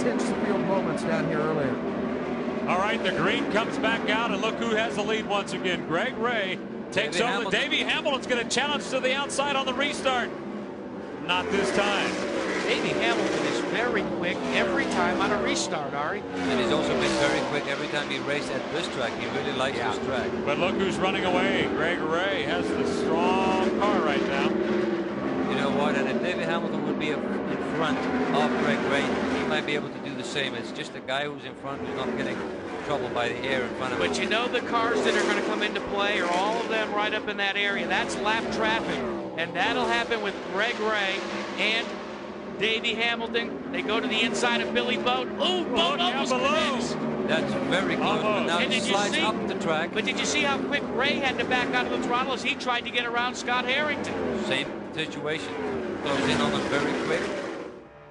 tense field moments down here earlier.
All right, the green comes back out, and look who has the lead once again. Greg Ray takes over. Davey Hamilton's going to challenge to the outside on the restart. Not this time.
Davey Hamilton is very quick every time on a restart, Ari.
And he's also been very quick every time he raced at this track. He really likes this track.
But look who's running away. Greg Ray has the strong car right now.
You know what? And if Davey Hamilton would be in front of Greg Ray, he might be able to do the same. It's just the guy who's in front who's not getting trouble by the air in front of him.
But you know the cars that are going to come into play are all of them right up in that area. That's lap traffic. And that'll happen with Greg Ray and Davey Hamilton. They go to the inside of Billy Boat. Ooh, Boat almost connects.
That's very close, but now he slides up the track.
But did you see how quick Ray had to back out of the throttle as he tried to get around Scott Harrington?
Same situation. Closed in on him very quick.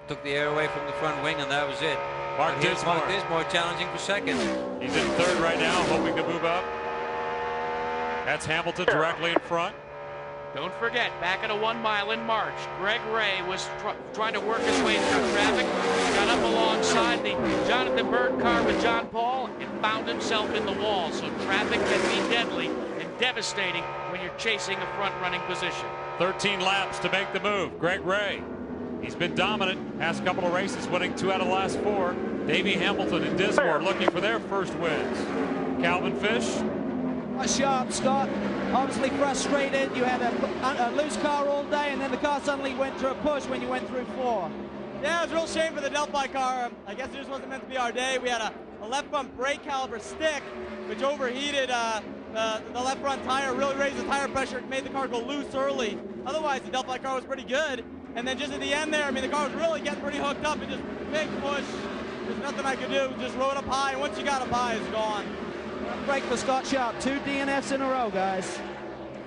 Took the air away from the front wing, and that was it.
Mark
Dismore challenging for second.
He's in 3rd right now, hoping to move up. That's Hamilton directly in front.
Don't forget, back at a 1 mile in March, Greg Ray was trying to work his way through traffic, got up alongside the Jonathan Bird car with John Paul, and found himself in the wall. So traffic can be deadly and devastating when you're chasing a front-running position.
13 laps to make the move. Greg Ray, he's been dominant. Past couple of races, winning 2 out of the last 4. Davey Hamilton and Dismore looking for their first wins. Calvin Fish.
Sharp, Scott. Obviously frustrated. You had a loose car all day, and then the car suddenly went to a push when you went through 4.
Yeah, it was a real shame for the Delphi car. I guess it just wasn't meant to be our day. We had a left front brake caliper stick, which overheated the left front tire, really raised the tire pressure, made the car go loose early. Otherwise, the Delphi car was pretty good. And then just at the end there, I mean, the car was really getting pretty hooked up, and just big push. There's nothing I could do. Just rode up high, and once you got up high, it's gone.
Break for Scott Sharp. 2 DNFs in a row, guys.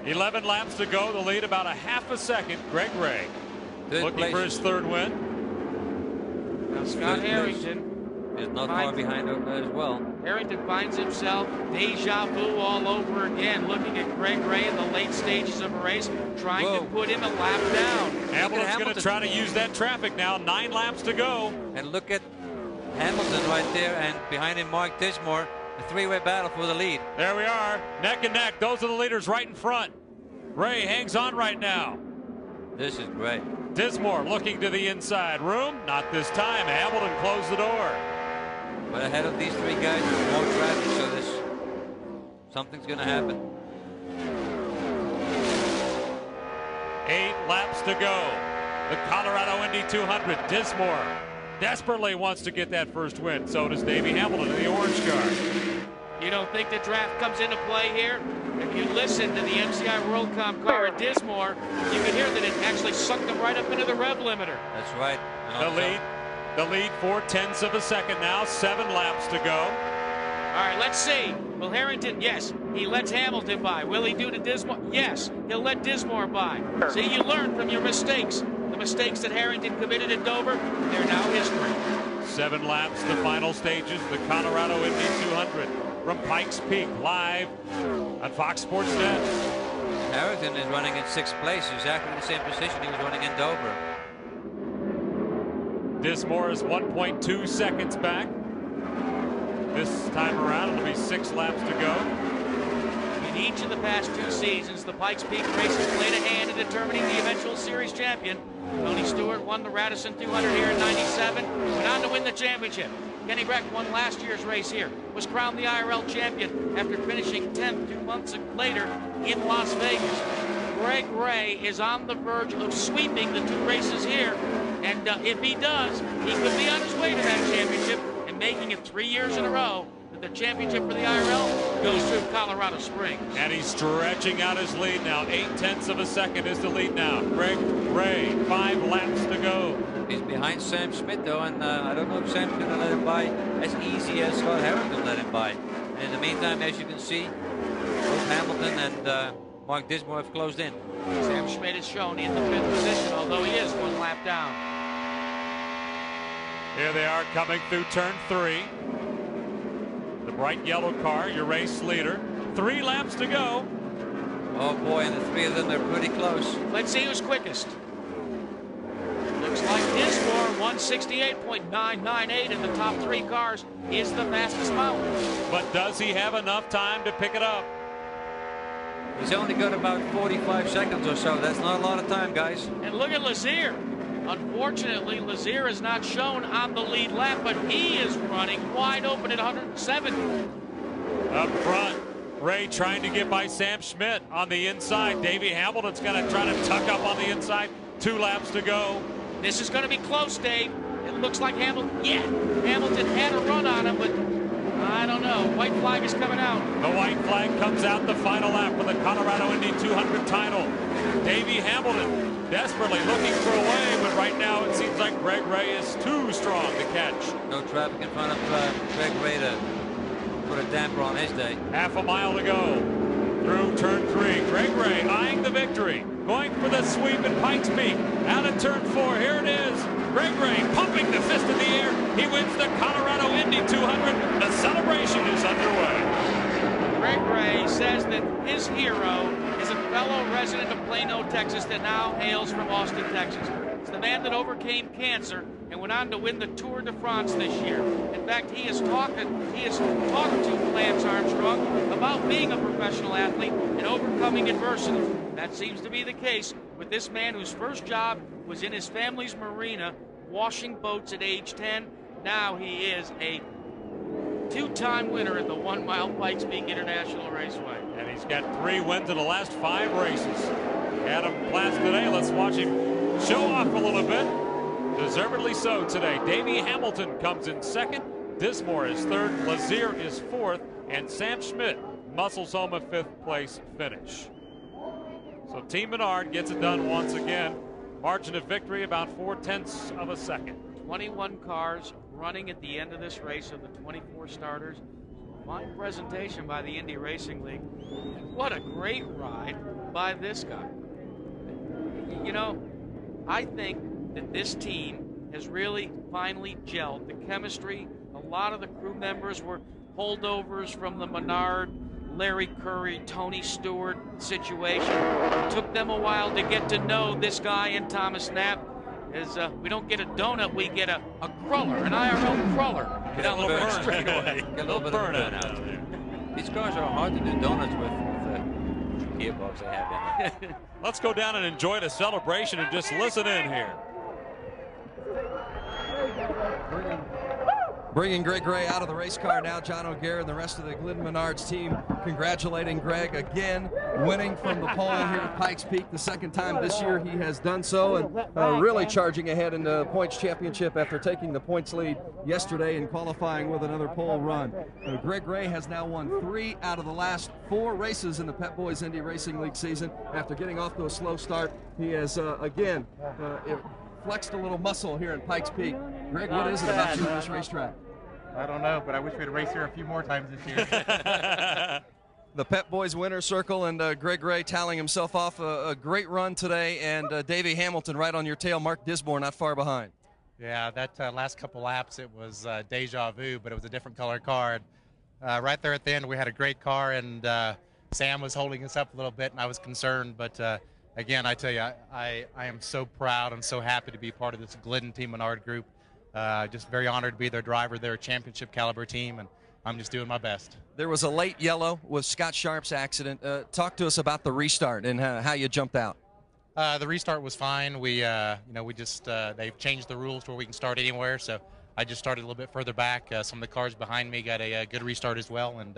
11 laps to go. The lead about a half a second. Greg Ray looking for his 3rd win.
Now Scott Harrington
is not far behind as well.
Harrington finds himself deja vu all over again, looking at Greg Ray in the late stages of a race, trying to put him a lap down.
Hamilton's going to try to use that traffic now. 9 laps to go.
And look at Hamilton right there, and behind him Mark Dismore. A 3-way battle for the lead.
There we are, neck and neck. Those are the leaders right in front. Ray hangs on right now.
This is great.
Dismore looking to the inside. Room? Not this time. Hamilton closed the door.
But ahead of these 3 guys, there's more traffic, so something's going to happen.
8 laps to go. The Colorado Indy 200. Dismore desperately wants to get that first win. So does Davey Hamilton in the orange car.
You don't think the draft comes into play here? If you listen to the MCI WorldCom car at Dismore, you can hear that it actually sucked them right up into the rev limiter.
That's right.
The lead 4/10 of a second now. 7 laps to go.
All right, let's see. Will Harrington? Yes, he lets Hamilton by. Will he do to Dismore? Yes, he'll let Dismore by. See, you learn from your mistakes. The mistakes that Harrington committed at Dover, they're now history.
7 laps, the final stages, the Colorado Indy 200 from Pikes Peak, live on Fox Sports Net.
Harrington is running in 6th place, exactly in the same position he was running in Dover.
Dismore is 1.2 seconds back. This time around, it'll be 6 laps to go.
In each of the past 2 seasons, the Pikes Peak races played a hand in determining the eventual series champion. Tony Stewart won the Radisson 200 here in '97, went on to win the championship. Kenny Breck won last year's race here, was crowned the IRL champion after finishing 10th 2 months later in Las Vegas. Greg Ray is on the verge of sweeping the 2 races here, and if he does, he could be on his way to that championship and making it 3 years in a row. The championship for the IRL goes through Colorado Springs.
And he's stretching out his lead now. 0.8 of a second is the lead now. Greg Ray, 5 laps to go.
He's behind Sam Schmidt though, and I don't know if Sam's going to let him by as easy as Scott Harrington let him by. And in the meantime, as you can see, both Hamilton and Mark Dismore have closed in.
Sam Schmidt is shown in the 5th position, although he is 1 lap down.
Here they are coming through turn 3. The bright yellow car, your race leader. 3 laps to go.
Oh boy, and the 3 of them, they're pretty close.
Let's see who's quickest. Looks like Dismore, 168.998 in the top 3 cars, is the fastest mountain.
But does he have enough time to pick it up?
He's only got about 45 seconds or so. That's not a lot of time, guys.
And look at LAZIER. Unfortunately, LAZIER is not shown on the lead lap, but he is running wide open at 170.
Up front, Ray trying to get by Sam Schmidt on the inside. Davey Hamilton's going to try to tuck up on the inside. 2 laps to go.
This is going to be close, Dave. It looks like Hamilton had a run on him, but I don't know. White flag is coming out.
The white flag comes out the final lap for the Colorado Indy 200 title. Davey Hamilton desperately looking for a way, but right now it seems like Greg Ray is too strong to catch.
No traffic in front of Greg Ray to put a damper on his day.
Half a mile to go through turn 3. Greg Ray eyeing the victory, going for the sweep at Pikes Peak. Out of turn 4, here it is. Greg Ray pumping the fist in the air. He wins the Colorado Indy 200. The celebration is underway.
Greg Ray says that his hero is a fellow resident of Plano, Texas, that now hails from Austin, Texas. It's the man that overcame cancer and went on to win the Tour de France this year. In fact, he has talked to Lance Armstrong about being a professional athlete and overcoming adversity. That seems to be the case with this man whose first job was in his family's marina, washing boats at age 10. Now he is a 2-time winner at the 1-mile Pikes Peak International Raceway.
And he's got 3 wins in the last 5 races. Adam Platz today, let's watch him show off a little bit. Deservedly so today. Davey Hamilton comes in 2nd. Dismore is 3rd. LAZIER is 4th. And Sam Schmidt muscles home a 5th place finish. So Team Menard gets it done once again. Margin of victory about 0.4 of a second.
21 cars running at the end of this race of the 24 starters. Fine presentation by the Indy Racing League. What a great ride by this guy. You know, I think that this team has really finally gelled. The chemistry, a lot of the crew members were holdovers from the Menard, Larry Curry, Tony Stewart situation. It took them a while to get to know this guy and Thomas Knapp. As we don't get a donut, we get a cruller, an IRL cruller.
Get a little burn straightaway. Get a little bit of burn out there. These cars are hard to do donuts with the gearbox they have in them.
Let's go down and enjoy the celebration and just listen in here.
Bringing Greg Ray out of the race car now, John O'Gara and the rest of the Glidden Menards team congratulating Greg again, winning from the pole here at Pikes Peak. The 2nd time this year he has done so, and really charging ahead in the points championship after taking the points lead yesterday and qualifying with another pole run. Greg Ray has now won 3 out of the last 4 races in the Pep Boys Indy Racing League season. After getting off to a slow start, he has again flexed a little muscle here in Pikes Peak. Greg, what is it about you on this racetrack?
I don't know, but I wish we had raced here a few more times this year.
The Pep Boys winner's circle, and Greg Ray tallying himself off a great run today, and Davey Hamilton right on your tail. Mark Dismore not far behind.
Yeah, that last couple laps, it was deja vu, but it was a different color car. Right there at the end, we had a great car, and Sam was holding us up a little bit, and I was concerned. But again, I tell you, I am so proud and so happy to be part of this Glidden Team Menard group. Just very honored to be their driver. They're a championship caliber team, and I'm just doing my best.
There was a late yellow with Scott Sharp's accident. Talk to us about the restart and how you jumped out.
The restart was fine. We just they've changed the rules to where we can start anywhere. So I just started a little bit further back. Some of the cars behind me got a good restart as well, and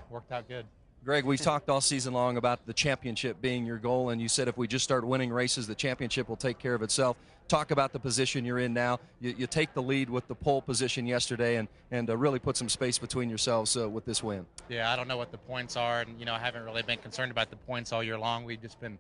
worked out good.
Greg, we've talked all season long about the championship being your goal, and you said if we just start winning races, the championship will take care of itself. Talk about the position you're in now. You take the lead with the pole position yesterday and really put some space between yourselves with this win.
Yeah, I don't know what the points are, and I haven't really been concerned about the points all year long. We've just been,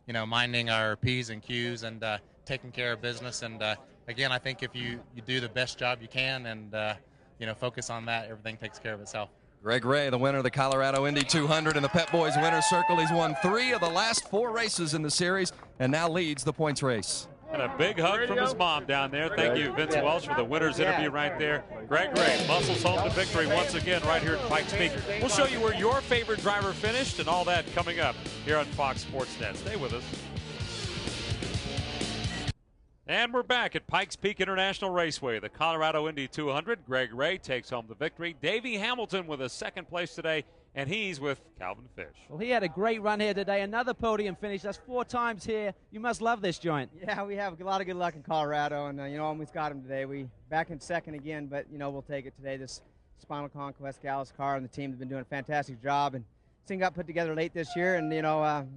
minding our P's and Q's and taking care of business. And again, I think if you do the best job you can and focus on that, everything takes care of itself.
Greg Ray, the winner of the Colorado Indy 200 in the Pep Boys winner's circle. He's won 3 of the last 4 races in the series and now leads the points race.
And a big hug from his mom down there. Thank you, Vince Welch, for the winner's interview right there. Greg Ray muscles home to victory once again right here at Pike's Peak. We'll show you where your favorite driver finished and all that coming up here on Fox Sports Net. Stay with us. And we're back at Pikes Peak International Raceway, the Colorado Indy 200. Greg Ray takes home the victory. Davey Hamilton with a second place today, and he's with Calvin Fish.
Well, he had a great run here today. Another podium finish. That's 4 times here. You must love this joint.
Yeah, we have a lot of good luck in Colorado, and almost got him today. We back in second again, but we'll take it today. This Spinal Conquest Gallus car and the team have been doing a fantastic job, and this thing got put together late this year, and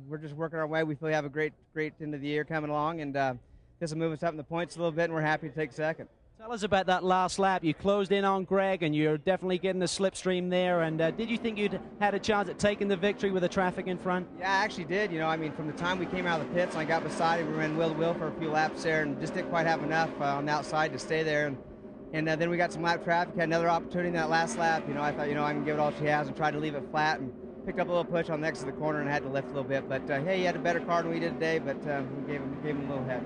we're just working our way. We feel we have a great end of the year coming along, and this will move us up in the points a little bit, and we're happy to take second.
Tell us about that last lap. You closed in on Greg, and you're definitely getting the slipstream there. And did you think you'd had a chance at taking the victory with the traffic in front?
Yeah, I actually did. From the time we came out of the pits, and I got beside him, we ran wheel to wheel for a few laps there, and just didn't quite have enough on the outside to stay there. And then we got some lap traffic. Had another opportunity in that last lap. I thought, I can give it all she has, and tried to leave it flat, and picked up a little push on the next to the corner, and had to lift a little bit. But hey, he had a better car than we did today, but we gave him a little head.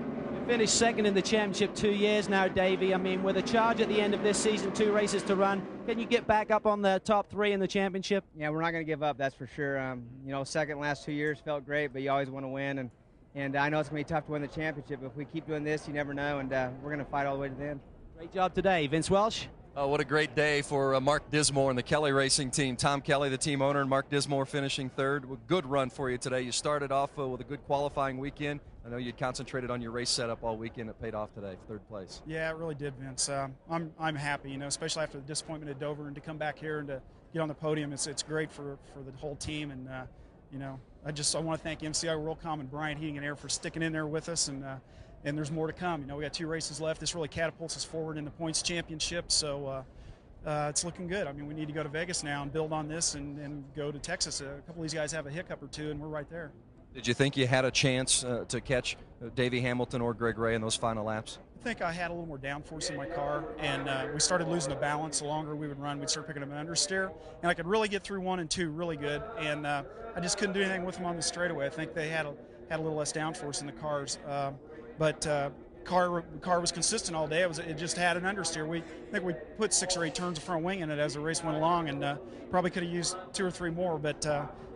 Finished second in the championship 2 years now, Davey. I mean, with a charge at the end of this season, 2 races to run, can you get back up on the top 3 in the championship?
Yeah, we're not going to give up, that's for sure. Second last 2 years felt great, but you always want to win. And I know it's going to be tough to win the championship, but if we keep doing this, you never know, and we're going to fight all the way to the end.
Great job today. Vince Welch?
Oh, what a great day for Mark Dismore and the Kelly Racing team. Tom Kelly, the team owner, and Mark Dismore finishing third. Good run for you today. You started off with a good qualifying weekend. I know you concentrated on your race setup all weekend. It paid off today, 3rd place.
Yeah, it really did, Vince. I'm happy, especially after the disappointment at Dover, and to come back here and to get on the podium. It's great for the whole team, and I want to thank MCI WorldCom and Brian Heating and Air for sticking in there with us, and there's more to come. We got 2 races left. This really catapults us forward in the points championship, so it's looking good. I mean, we need to go to Vegas now and build on this and go to Texas. A couple of these guys have a hiccup or 2, and we're right there.
Did you think you had a chance to catch Davey Hamilton or Greg Ray in those final laps?
I think I had a little more downforce in my car, and we started losing the balance. The longer we would run, we'd start picking up an understeer, and I could really get through 1 and 2 really good, and I just couldn't do anything with them on the straightaway. I think they had a little less downforce in the cars, but car was consistent all day. It just had an understeer. I think we put 6 or 8 turns of front wing in it as the race went along, and probably could have used 2 or 3 more, but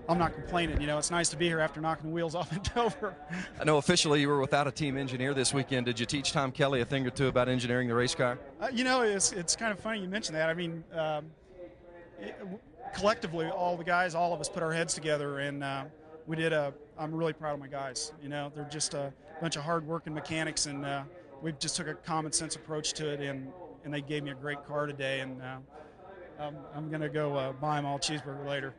I'm not complaining. It's nice to be here after knocking the wheels off in Dover.
I know officially you were without a team engineer this weekend. Did you teach Tom Kelly a thing or 2 about engineering the race car?
It's kind of funny you mentioned that. I mean, collectively, all of us put our heads together, and I'm really proud of my guys. They're just a bunch of hard-working mechanics, and we just took a common sense approach to it, and they gave me a great car today, and I'm going to go buy them all a cheeseburger later.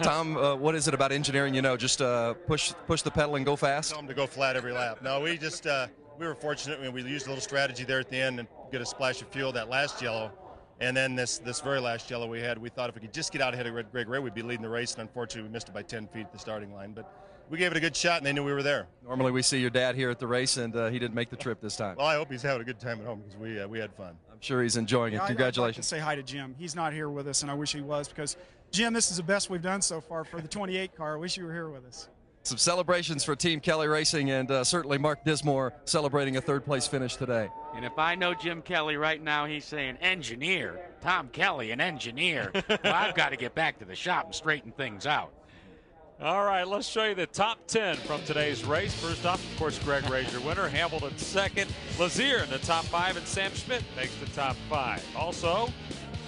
Tom, what is it about engineering, just push the pedal and go fast?
Tell them to go flat every lap. No, we just we were fortunate. We used a little strategy there at the end and get a splash of fuel that last yellow. And then this very last yellow we thought if we could just get out ahead of Greg Ray, we'd be leading the race. And unfortunately, we missed it by 10 feet at the starting line. But we gave it a good shot, and they knew we were there.
Normally we see your dad here at the race, and he didn't make the trip this time.
Well, I hope he's having a good time at home because we had fun.
I'm sure he's enjoying it. Congratulations.
I'd like to say hi to Jim. He's not here with us, and I wish he was, because, Jim, this is the best we've done so far for the 28 car. I wish you were here with us.
Some celebrations for Team Kelly Racing, and certainly Mark Dismore celebrating a third-place finish today.
And if I know Jim Kelly right now, he's saying, engineer, Tom Kelly, an engineer. Well, I've got to get back to the shop and straighten things out.
All right, let's show you the top 10 from today's race. First off, of course, Greg Ray's your winner. Hamilton second. LAZIER in the top 5, and Sam Schmidt makes the top 5. Also,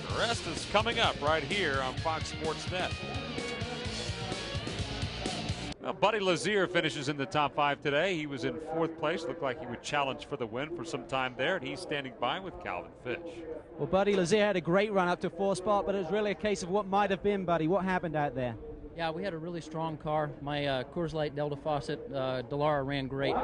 the rest is coming up right here on Fox Sports Net. Well, Buddy LAZIER finishes in the top 5 today. He was in 4th place. Looked like he would challenge for the win for some time there, and he's standing by with Calvin Fish.
Well, Buddy LAZIER had a great run up to 4th spot, but it was really a case of what might have been, Buddy. What happened out there?
Yeah, we had a really strong car. My Coors Light Delta Faucet, Delara ran great.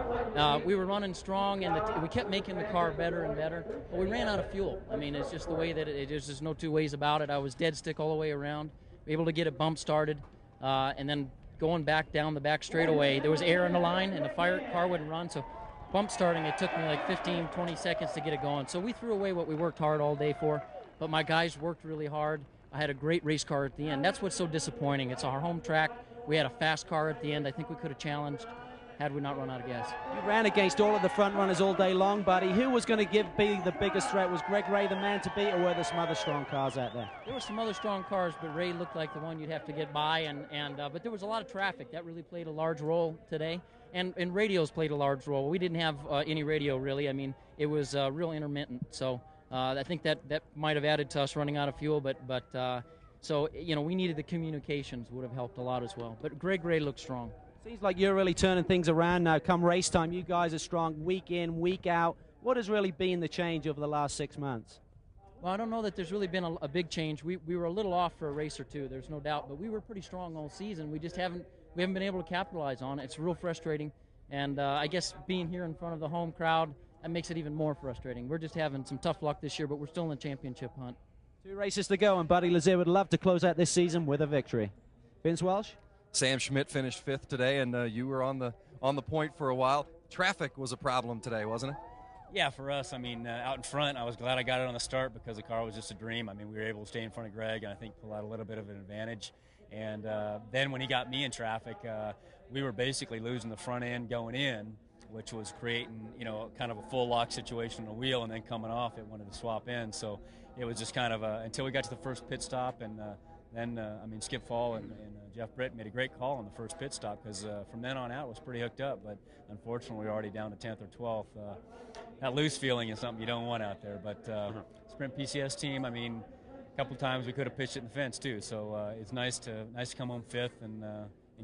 We were running strong, and we kept making the car better and better, but we ran out of fuel. I mean, it's just the way that there's just no two ways about it. I was dead stick all the way around, able to get it bump started, and then going back down the back straightaway, there was air in the line, and the car wouldn't run, so bump starting, it took me like 15, 20 seconds to get it going. So we threw away what we worked hard all day for, but my guys worked really hard. I had a great race car at the end. That's what's so disappointing. It's our home track. We had a fast car at the end. I think we could have challenged had we not run out of gas.
You ran against all of the front runners all day long, Buddy. Who was going to be the biggest threat? Was Greg Ray the man to beat, or were there some other strong cars out there?
There were some other strong cars, but Ray looked like the one you'd have to get by, but there was a lot of traffic. That really played a large role today, and radios played a large role. We didn't have any radio, really. I mean, it was real intermittent, so I think that might have added to us running out of fuel, so, you know, we needed the communications, would have helped a lot as well. But Greg Ray looked strong.
Seems like you're really turning things around now. Come race time, you guys are strong week in, week out. What has really been the change over the last 6 months?
Well, I don't know that there's really been a big change. We were a little off for a race or two, there's no doubt, but we were pretty strong all season. We just haven't been able to capitalize on it. It's real frustrating, and I guess being here in front of the home crowd, that makes it even more frustrating. We're just having some tough luck this year, but we're still in the championship hunt.
2 races to go, and Buddy LAZIER would love to close out this season with a victory. Vince Welsh?
Sam Schmidt finished 5th today, and you were on the point for a while. Traffic was a problem today, wasn't it?
Yeah, for us. I mean, out in front, I was glad I got it on the start because the car was just a dream. I mean, we were able to stay in front of Greg and I think pull out a little bit of an advantage. And then when he got me in traffic, we were basically losing the front end going in, which was creating, you know, kind of a full lock situation on the wheel, and then coming off, it wanted to swap in. So it was just kind of until we got to the first pit stop, and then, I mean, Skip Fall and Jeff Britt made a great call on the first pit stop because from then on out it was pretty hooked up. But unfortunately, we were already down to 10th or 12th. That loose feeling is something you don't want out there. But Sprint PCS team, I mean, a couple times we could have pitched it in the fence too. So it's nice to come home 5th and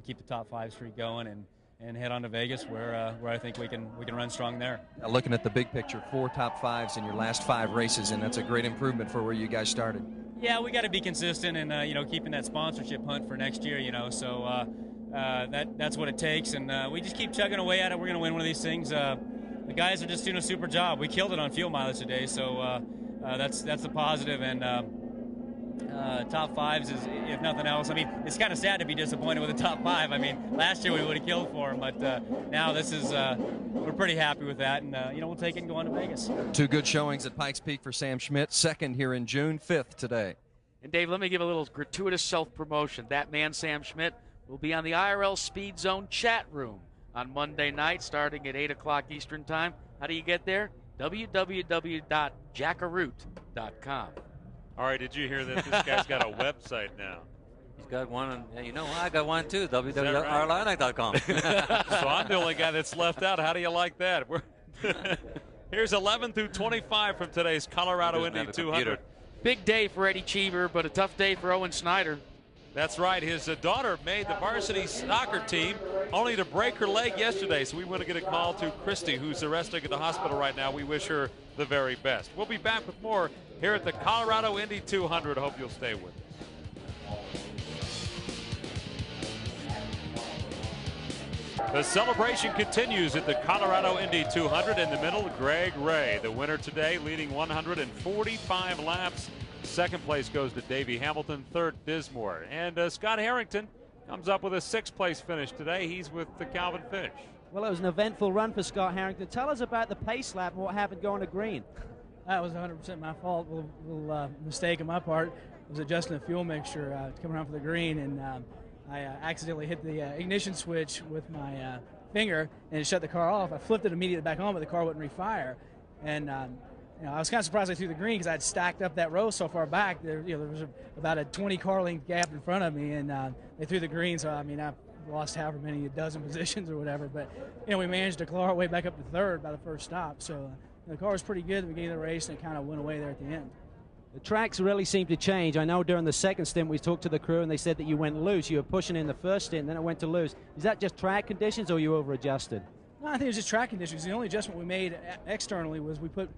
keep the top 5 streak going and head on to Vegas where I think we can run strong there.
Now looking at the big picture, 4 top 5s in your last 5 races, and that's a great improvement for where you guys started.
Yeah, we got to be consistent and you know, keeping that sponsorship hunt for next year. You know, so that's what it takes, and we just keep chugging away at it. We're going to win one of these things. The guys are just doing a super job. We killed it on fuel mileage today, so that's the positive. And top 5s is, if nothing else. I mean, it's kind of sad to be disappointed with the top 5. I mean, last year we would have killed for them, but now this is we're pretty happy with that, and you know, we'll take it and go on to Vegas.
2 good showings at Pikes Peak for Sam Schmidt. 2nd here in June, 5th today.
And Dave, let me give a little gratuitous self-promotion. That man, Sam Schmidt, will be on the IRL Speed Zone chat room on Monday night, starting at 8 o'clock Eastern Time. How do you get there? www.jackaroot.com.
All right, did you hear that this guy's got a website now?
He's got one, and you know, I got one too, www.rlionic.com.
So I'm the only guy that's left out. How do you like that? Here's 11 through 25 from today's Colorado Indy 200.
Big day for Eddie Cheever, but a tough day for Owen Snyder.
That's right. His daughter made the varsity soccer team only to break her leg yesterday. So we want to get a call to Christy, who's resting at the hospital right now. We wish her the very best. We'll be back with more here at the Colorado Indy 200. Hope you'll stay with us. The celebration continues at the Colorado Indy 200. In the middle, Greg Ray, the winner today, leading 145 laps. 2nd place goes to Davey Hamilton, 3rd Dismore. And Scott Harrington comes up with a 6th place finish today. He's with the Calvin Fish.
Well, it was an eventful run for Scott Harrington. Tell us about the pace lap and what happened going to green.
That was 100% my fault. A little mistake on my part. It was adjusting the fuel mixture coming around for the green, and I accidentally hit the ignition switch with my finger and it shut the car off. I flipped it immediately back on, but the car wouldn't refire. And you know, I was kind of surprised I threw the green because I had stacked up that row so far back. There was about a 20 car length gap in front of me, and they threw the green. So I mean, I lost however many, a dozen positions or whatever. But you know, we managed to claw our way back up to third by the first stop. So the car was pretty good at the beginning of the race, and it kind of went away there at the end.
The tracks really seem to change. I know during the second stint we talked to the crew and they said that you went loose. You were pushing in the first stint, then it went to loose. Is that just track conditions or you over-adjusted?
No, I think it was just track conditions. The only adjustment we made externally was we put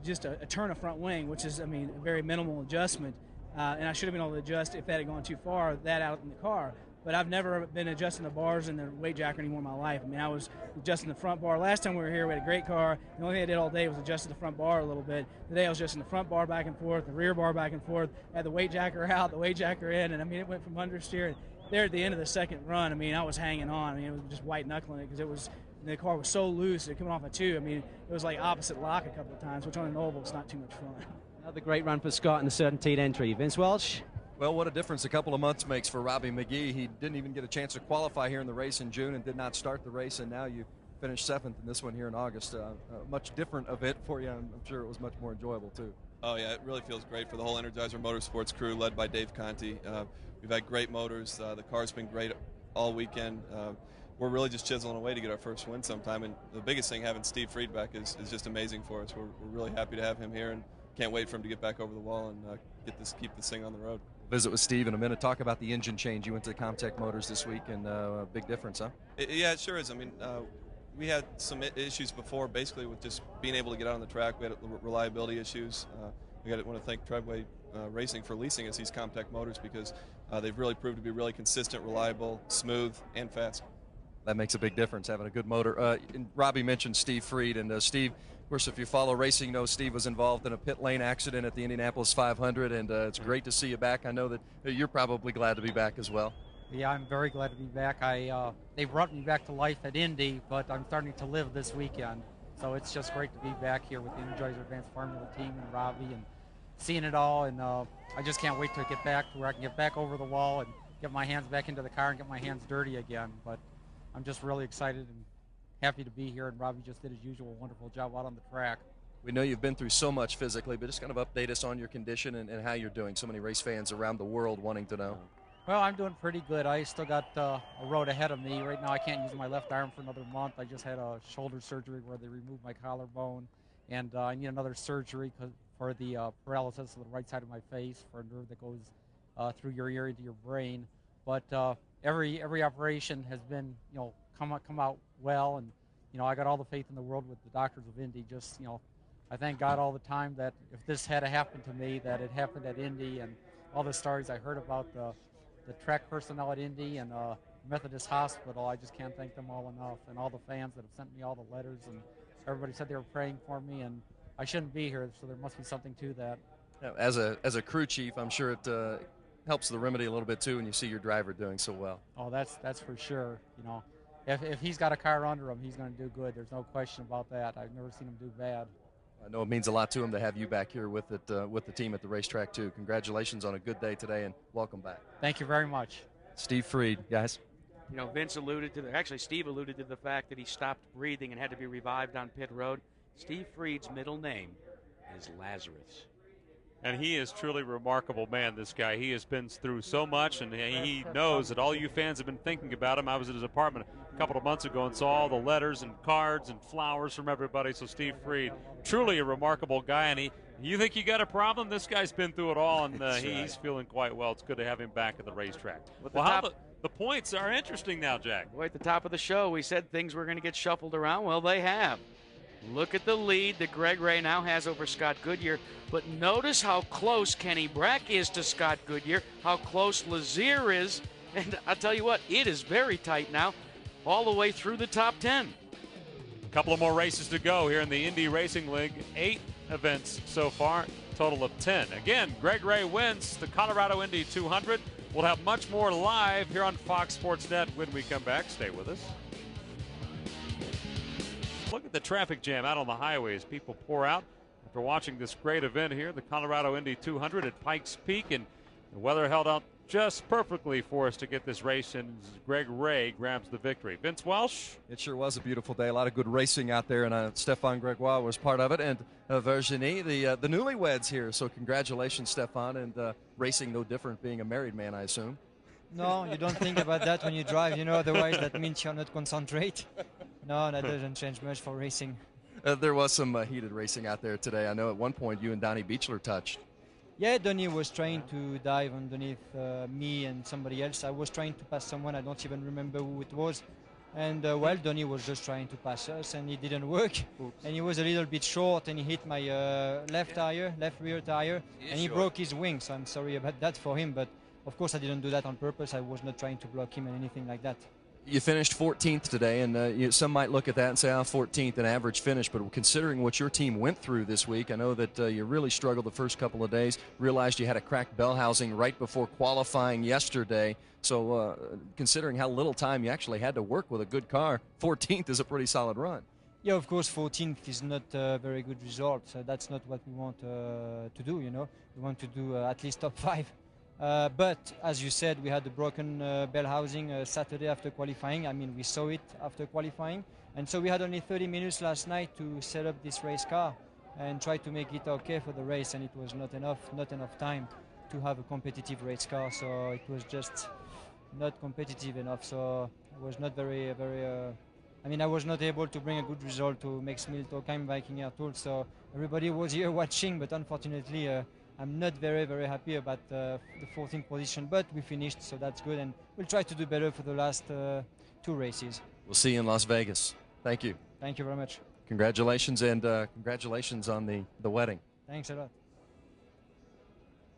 just a turn of front wing, which is, I mean, a very minimal adjustment. And I should have been able to adjust, if that had gone too far, that out in the car. But I've never been adjusting the bars and the weight jacker anymore in my life. I mean, I was adjusting the front bar. Last time we were here, we had a great car. The only thing I did all day was adjust the front bar a little bit. Today I was adjusting the front bar back and forth, the rear bar back and forth, had the weight jacker out, the weight jacker in, and I mean, it went from understeer. There at the end of the second run, I mean, I was hanging on. I mean, it was just white knuckling it because the car was so loose. It coming off a 2. I mean, it was like opposite lock a couple of times, which on an oval is not too much fun.
Another great run for Scott in the certainteed entry. Vince Welch?
Well, what a difference a couple of months makes for Robbie McGee. He didn't even get a chance to qualify here in the race in June and did not start the race, and now you finished 7th in this one here in August. A much different event for you. I'm sure it was much more enjoyable, too.
Oh, yeah, it really feels great for the whole Energizer Motorsports crew led by Dave Conti. We've had great motors. The car's been great all weekend. We're really just chiseling away to get our first win sometime, and the biggest thing, having Steve Fried back is just amazing for us. We're really happy to have him here and can't wait for him to get back over the wall and keep this thing on the road.
Visit with Steve in a minute. Talk about the engine change. You went to Comtech Motors this week, and a big difference, huh?
Yeah, it sure is. I mean, we had some issues before, basically with just being able to get out on the track. We had reliability issues. We want to thank Treadway Racing for leasing us these Comtech Motors because they've really proved to be really consistent, reliable, smooth, and fast.
That makes a big difference, having a good motor. And Robbie mentioned Steve Fried, and Steve, of course, if you follow racing, you know Steve was involved in a pit lane accident at the Indianapolis 500, and it's great to see you back. I know that you're probably glad to be back as well.
Yeah, I'm very glad to be back. They brought me back to life at Indy, but I'm starting to live this weekend. So it's just great to be back here with the Energizer Advanced Formula team and Robbie and seeing it all. And I just can't wait to get back to where I can get back over the wall and get my hands back into the car and get my hands dirty again. But I'm just really excited and happy to be here, and Robbie just did his usual wonderful job out on the track.
We know you've been through so much physically, but just kind of update us on your condition and how you're doing. So many race fans around the world wanting to know.
Well, I'm doing pretty good. I still got a road ahead of me. Right now I can't use my left arm for another month. I just had a shoulder surgery where they removed my collarbone, and I need another surgery for the paralysis of the right side of my face for a nerve that goes through your ear into your brain. But every operation has been, come out well, and I got all the faith in the world with the doctors of Indy. Just I thank God all the time that if this had happened to me, that it happened at Indy, and all the stories I heard about the track personnel at Indy and Methodist Hospital. I just can't thank them all enough, and all the fans that have sent me all the letters, and everybody said they were praying for me, and I shouldn't be here, so there must be something to that.
As a crew chief, I'm sure it helps the remedy a little bit too when you see your driver doing so well.
Oh, that's for sure. If he's got a car under him, he's going to do good. There's no question about that. I've never seen him do bad.
I know it means a lot to him to have you back here with the team at the racetrack too. Congratulations on a good day today, and welcome back.
Thank you very much.
Steve Fried, guys.
Vince alluded to actually Steve alluded to the fact that he stopped breathing and had to be revived on pit road. Steve Fried's middle name is Lazarus.
And he is truly a remarkable man, this guy. He has been through so much, and he knows that all you fans have been thinking about him. I was at his apartment a couple of months ago and saw all the letters and cards and flowers from everybody. So Steve Fried, truly a remarkable guy. And you think you got a problem? This guy's been through it all, and he's feeling quite well. It's good to have him back at the racetrack. The points are interesting now, Jack.
Well, at the top of the show, we said things were going to get shuffled around. Well, they have. Look at the lead that GREGOIRE now has over Scott Goodyear. But notice how close Kenny Brack is to Scott Goodyear, how close LAZIER is. And I'll tell you what, it is very tight now, all the way through the top 10.
A couple of more races to go here in the Indy Racing League. 8 events so far, total of 10. Again, GREGOIRE wins the Colorado Indy 200. We'll have much more live here on Fox Sports Net when we come back. Stay with us. Look at the traffic jam out on the highway as people pour out after watching this great event here, the Colorado Indy 200 at Pikes Peak, and the weather held out just perfectly for us to get this race, and Greg Ray grabs the victory. Vince Welsh?
It sure was a beautiful day. A lot of good racing out there, and Stéphane Gregoire was part of it, and Virginie, the newlyweds here. So congratulations, Stéphane, and racing no different being a married man, I assume.
No, you don't think about that when you drive, you know, otherwise that means you're not concentrate. No, that doesn't change much for racing.
There was some heated racing out there today. I know at one point you and Donnie Beechler touched.
Yeah, Donnie was trying to dive underneath me and somebody else. I was trying to pass someone, I don't even remember who it was. And well, Donnie was just trying to pass us, and it didn't work. Oops. And he was a little bit short, and he hit my left rear tire, and he broke his wing. So I'm sorry about that for him, but of course I didn't do that on purpose. I was not trying to block him and anything like that.
You finished 14th today, and some might look at that and say, 14th, an average finish. But considering what your team went through this week, I know that you really struggled the first couple of days, realized you had a cracked bell housing right before qualifying yesterday. So considering how little time you actually had to work with a good car, 14th is a pretty solid run.
Yeah, of course, 14th is not a very good result. So that's not what we want to do, you know. We want to do at least top 5. But as you said, we had the broken bell housing Saturday after qualifying. I mean, we saw it after qualifying. And so we had only 30 minutes last night to set up this race car and try to make it okay for the race. And it was not enough time to have a competitive race car. So it was just not competitive enough. So I was not I mean, I was not able to bring a good result to make Smilto Keim Viking Air Tour. So everybody was here watching, but unfortunately, I'm not very happy about the 14th position, but we finished, so that's good, and we'll try to do better for the last 2 races.
We'll see you in Las Vegas. Thank you.
Thank you very much.
Congratulations, and congratulations on the wedding.
Thanks a lot.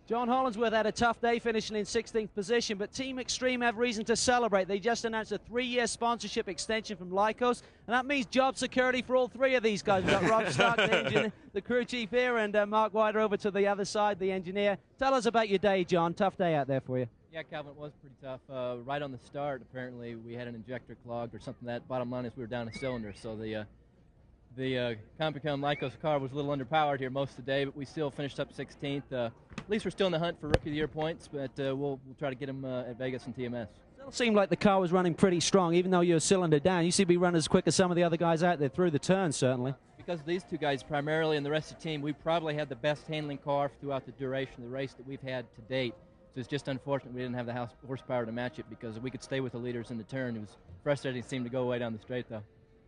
John Hollinsworth had a tough day finishing in 16th position, but Team Extreme have reason to celebrate. They just announced a 3-year sponsorship extension from Lycos, and that means job security for all 3 of these guys. We've got Rob Stark, the crew chief here, and Mark Wider over to the other side, the engineer. Tell us about your day, John. Tough day out there for you.
Yeah, Calvin, it was pretty tough. Right on the start, apparently, we had an injector clogged or something. That bottom line is we were down a cylinder, so the Compicom Lycos car was a little underpowered here most of the day, but we still finished up 16th. At least we're still in the hunt for Rookie of the Year points, but we'll try to get them at Vegas and TMS.
It seemed like the car was running pretty strong, even though you're a cylinder down. You seem to be running as quick as some of the other guys out there through the turn, certainly.
Because of these 2 guys primarily and the rest of the team, we probably had the best handling car throughout the duration of the race that we've had to date. So it's just unfortunate we didn't have the horsepower to match it, because we could stay with the leaders in the turn. It was frustrating to see them to go away down the straight, though.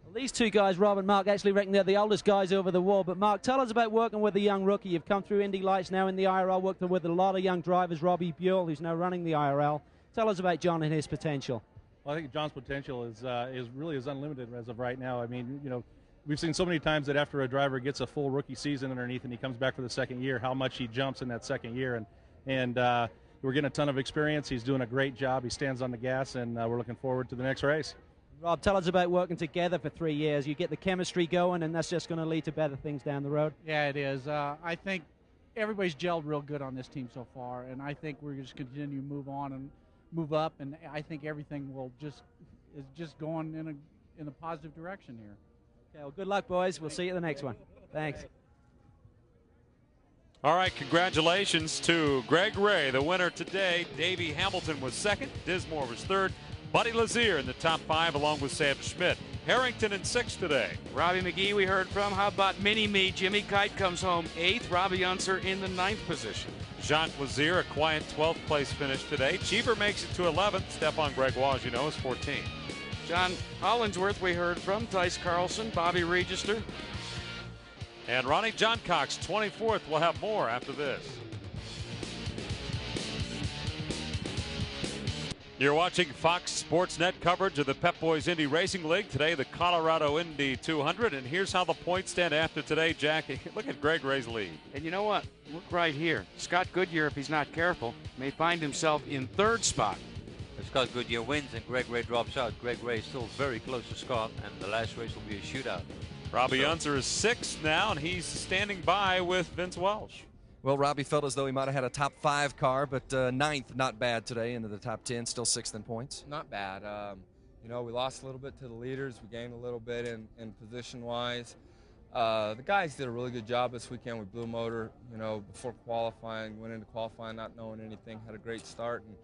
Well, these 2 guys, Rob and Mark, actually reckon they're the oldest guys over the wall. But Mark, tell us about working with a young rookie. You've come through Indy Lights, now in the IRL, worked with a lot of young drivers, Robbie Buell, who's now running the IRL. Tell us about John and his potential.
Well, I think John's potential is really unlimited as of right now. I mean, you know, we've seen so many times that after a driver gets a full rookie season underneath and he comes back for the 2nd year, how much he jumps in that 2nd year. And we're getting a ton of experience. He's doing a great job. He stands on the gas, and we're looking forward to the next race.
Rob, tell us about working together for 3 years. You get the chemistry going, and that's just going to lead to better things down the road.
Yeah, it is. I think everybody's gelled real good on this team so far, and I think we're just continue to move on and move up, and I think everything is just going in a positive direction here.
Okay, well, good luck, boys. We'll see you at the next one. Thanks.
All right, congratulations to Greg Ray, the winner today. Davey Hamilton was 2nd. Dismore was 3rd. Buddy LAZIER in the top 5 along with Sam Schmidt. Harrington in 6th today.
Robbie McGee we heard from. How about Mini-Me? Jimmy Kite comes home 8th. Robbie Unser in the 9th position.
Jacques LAZIER, a quiet 12th place finish today. Cheever makes it to 11th. Stéphane Gregoire, as you know, is 14th.
John Hollinsworth we heard from. Tice Carlson, Bobby Register.
And Ronnie John Cox, 24th. We'll have more after this. You're watching Fox Sports Net coverage of the Pep Boys Indy Racing League. Today, the Colorado Indy 200. And here's how the points stand after today, Jack. Look at Greg Ray's lead.
And you know what? Look right here. Scott Goodyear, if he's not careful, may find himself in 3rd spot.
If Scott Goodyear wins and Greg Ray drops out, Greg Ray is still very close to Scott, and the last race will be a shootout.
Robbie Unser is 6th now, and he's standing by with Vince Welsh.
Well, Robbie felt as though he might have had a top 5 car, but 9th, not bad today, into the top 10, still 6th in points.
Not bad. You know, we lost a little bit to the leaders. We gained a little bit in position-wise. The guys did a really good job this weekend. We blew motor, you know, before qualifying, went into qualifying not knowing anything, had a great start. And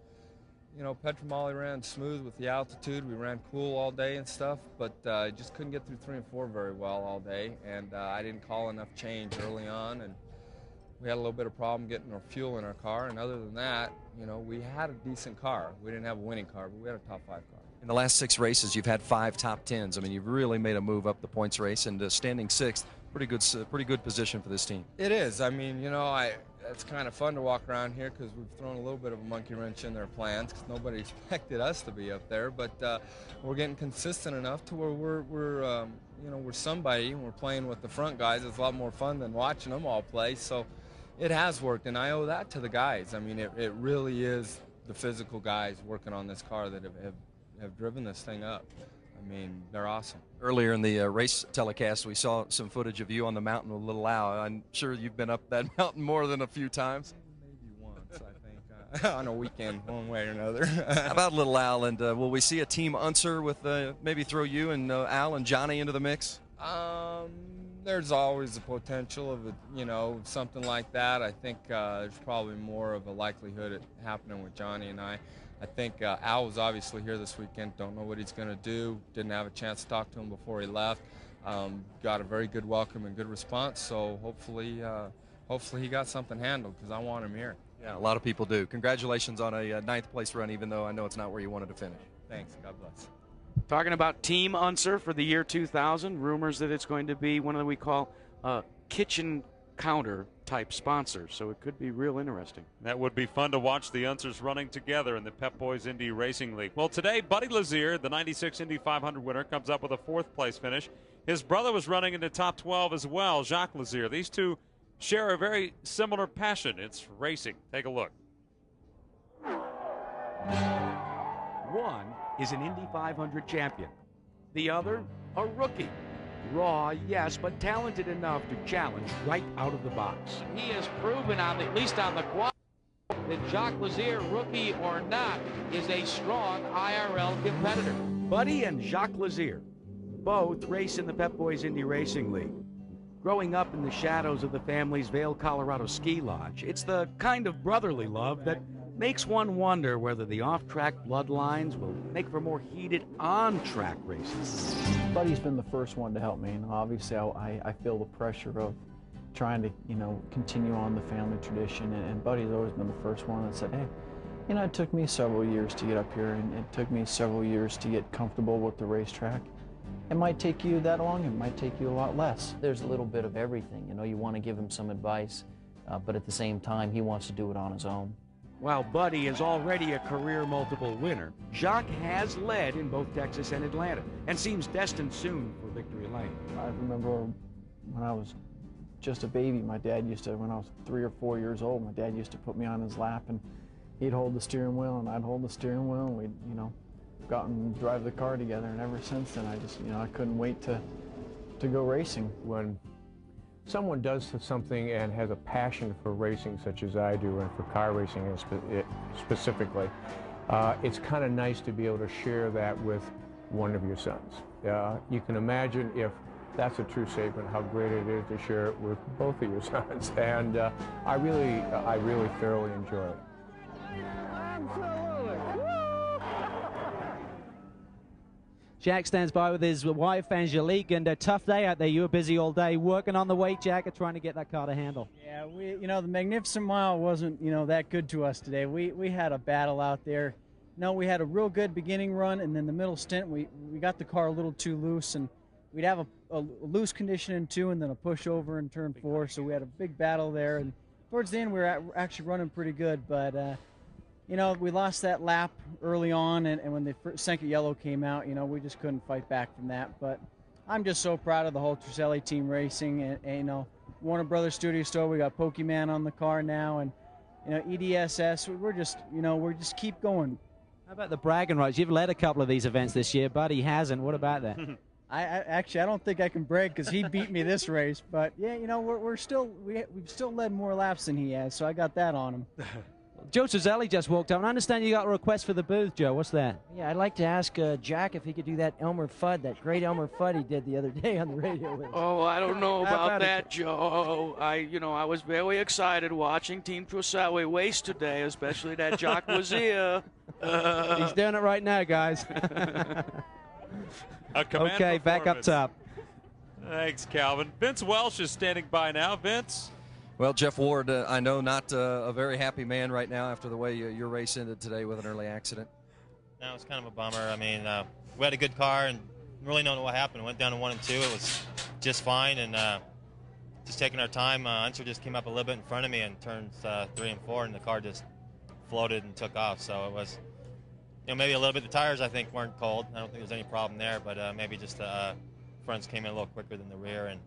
You know, Petromali ran smooth with the altitude. We ran cool all day and stuff, but just couldn't get through 3 and 4 very well all day. And I didn't call enough change early on, and we had a little bit of problem getting our fuel in our car. And other than that, you know, we had a decent car. We didn't have a winning car, but we had a top 5 car.
In the last 6 races, you've had 5 top 10s. I mean, you've really made a move up the points race, and standing 6th, pretty good position for this team. It is. I mean, you know, it's kind of fun to walk around here because we've thrown a little bit of a monkey wrench in their plans because nobody expected us to be up there. But we're getting consistent enough to where we're somebody and we're playing with the front guys. It's a lot more fun than watching them all play. So it has worked, and I owe that to the guys. I mean, it really is the physical guys working on this car that have driven this thing up. I mean, they're awesome. Earlier in the race telecast, we saw some footage of you on the mountain with Little Al. I'm sure you've been up that mountain more than a few times. Maybe once, I think, on a weekend, one way or another. How about Little Al? And will we see a team UNSER with maybe throw you and Al and Johnny into the mix? There's always the potential of something like that. I think there's probably more of a likelihood it happening with Johnny and I. I think Al was obviously here this weekend. Don't know what he's going to do. Didn't have a chance to talk to him before he left. Got a very good welcome and good response. So hopefully he got something handled because I want him here. Yeah, a lot of people do. Congratulations on a 9th place run, even though I know it's not where you wanted to finish. Thanks. God bless.
Talking about Team UNSER for the year 2000, rumors that it's going to be one of the we call kitchen counter type sponsors, so it could be real interesting.
That would be fun to watch the UNSERs running together in the Pep Boys Indy Racing League. Well, today, Buddy LAZIER, the 96 Indy 500 winner, comes up with a 4th place finish. His brother was running in the top 12 as well, Jacques LAZIER. These two share a very similar passion. It's racing. Take a look.
One is an Indy 500 champion. The other, a rookie. Raw, yes, but talented enough to challenge right out of the box. He has proven, at least on the quad, that Jacques LAZIER, rookie or not, is a strong IRL competitor. Buddy and Jacques LAZIER both race in the Pep Boys Indy Racing League. Growing up in the shadows of the family's Vail, Colorado ski lodge, it's the kind of brotherly love that makes one wonder whether the off-track bloodlines will make for more heated on-track races.
Buddy's been the first one to help me, and obviously I feel the pressure of trying to, continue on the family tradition, and Buddy's always been the first one that said, hey, it took me several years to get up here, and it took me several years to get comfortable with the racetrack. It might take you that long, it might take you a lot less.
There's a little bit of everything, you want to give him some advice, but at the same time, he wants to do it on his own.
While Buddy is already a career multiple winner, Jacques has led in both Texas and Atlanta and seems destined soon for victory lane.
I remember when I was just a baby, my dad used to, when I was 3 or 4 years old, my dad used to put me on his lap and he'd hold the steering wheel and I'd hold the steering wheel and we'd, go out and drive the car together, and ever since then I just, I couldn't wait to go racing.
When someone does something and has a passion for racing such as I do, and for car racing specifically, it's kind of nice to be able to share that with one of your sons. You can imagine, if that's a true statement, how great it is to share it with both of your sons, and I really thoroughly enjoy it.
Jack stands by with his wife, Angelique, and a tough day out there. You were busy all day working on the weight jacket, trying to get that car to handle.
Yeah, the Magnificent Mile wasn't, that good to us today. We had a battle out there. We had a real good beginning run, and then the middle stint, we got the car a little too loose, and we'd have a loose condition in 2 and then a pushover in turn 4, so we had a big battle there. And towards the end, we were actually running pretty good, but we lost that lap early on, and when the second yellow came out, we just couldn't fight back from that. But I'm just so proud of the whole Truselli team racing, and Warner Brothers Studio Store, we got Pokemon on the car now, and EDSS, we're just keep going.
How about the bragging rights? You've led a couple of these events this year, Buddy hasn't. What about that?
I don't think I can brag because he beat me this race, but yeah, we've still led more laps than he has, so I got that on him.
Joe Truselli just walked up. I understand you got a request for the booth, Joe. What's that?
Yeah, I'd like to ask Jack if he could do that Elmer Fudd, that great Elmer Fudd he did the other day on the radio.
Oh, I don't know about that, Joe. I was very excited watching Team Truselli race today, especially that Jacques LAZIER.
He's doing it right now, guys.
Okay,
back up top.
Thanks, Calvin. Vince Welsh is standing by now. Vince?
Well, Jeff Ward, I know not a very happy man right now after the way your race ended today with an early accident.
No, it's kind of a bummer. I mean, we had a good car and really don't know what happened. Went down to 1 and 2. It was just fine, and just taking our time. Unser just came up a little bit in front of me and turns 3 and 4, and the car just floated and took off. So it was, maybe a little bit. The tires, I think, weren't cold. I don't think there's any problem there, but maybe just the fronts came in a little quicker than the rear, and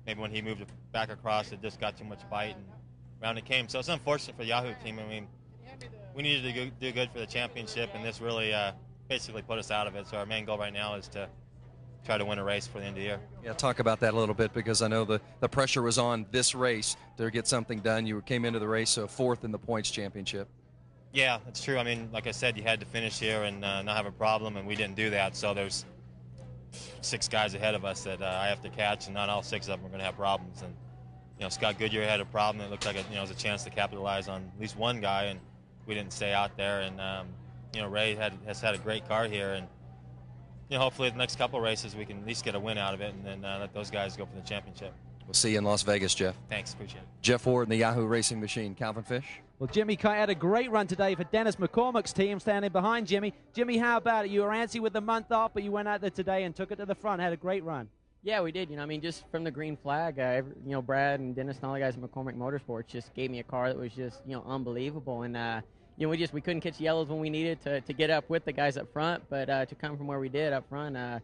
maybe when he moved it back across, it just got too much bite, and round it came. So it's unfortunate for the Yahoo team. I mean, we needed to do good for the championship, and this really basically put us out of it. So our main goal right now is to try to win a race for the end of the year.
Yeah, talk about that a little bit, because I know the pressure was on this race to get something done. You came into the race 4th in the points championship.
Yeah, that's true. I mean, like I said, you had to finish here and not have a problem, and we didn't do that. So there's 6 guys ahead of us that I have to catch, and not all 6 of them are going to have problems. And Scott Goodyear had a problem. It looked like it was a chance to capitalize on at least one guy, and we didn't stay out there. And Ray has had a great car here, and hopefully the next couple races we can at least get a win out of it, and then let those guys go for the championship.
We'll see you in Las Vegas, Jeff.
Thanks, appreciate it.
Jeff Ward in the Yahoo Racing Machine. Calvin Fish?
Well, Jimmy Kite had a great run today for Dennis McCormick's team, standing behind Jimmy. Jimmy, how about it? You were antsy with the month off, but you went out there today and took it to the front. Had a great run.
Yeah, we did. Just from the green flag, Brad and Dennis and all the guys at McCormick Motorsports just gave me a car that was just, unbelievable. And, we couldn't catch yellows when we needed to get up with the guys up front, but to come from where we did up front, I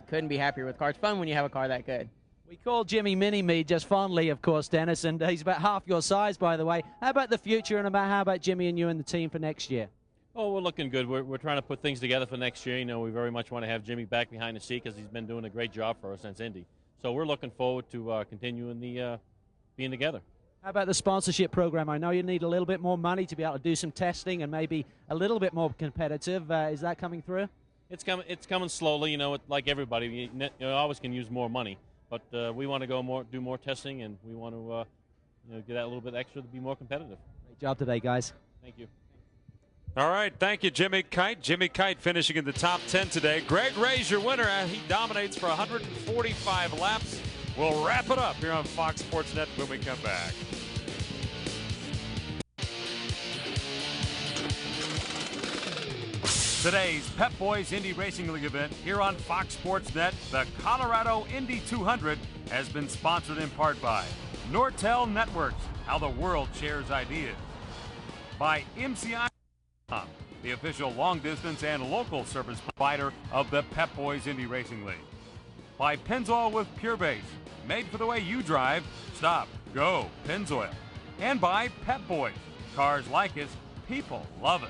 couldn't be happier with the car. It's fun when you have a car that good.
We call Jimmy Mini-Me just fondly, of course, Dennis, and he's about half your size, by the way. How about the future, and how about Jimmy and you and the team for next year?
Oh, we're looking good. We're trying to put things together for next year. We very much want to have Jimmy back behind the seat because he's been doing a great job for us since Indy. So we're looking forward to continuing the being together.
How about the sponsorship program? I know you need a little bit more money to be able to do some testing and maybe a little bit more competitive. Is that coming through?
It's coming slowly. Like everybody, you always can use more money. But we want to do more testing, and we want to get that a little bit extra to be more competitive.
Great job today, guys.
Thank you.
All right, thank you, Jimmy Kite. Jimmy Kite finishing in the top 10 today. Greg Ray's your winner. He dominates for 145 laps. We'll wrap it up here on Fox Sports Net when we come back. Today's Pep Boys Indy Racing League event here on Fox Sports Net, the Colorado Indy 200, has been sponsored in part by Nortel Networks, how the world shares ideas, by MCI.com, the official long-distance and local service provider of the Pep Boys Indy Racing League, by Pennzoil with Pure Base, made for the way you drive. Stop, go, Pennzoil, and by Pep Boys, cars like us, people love us.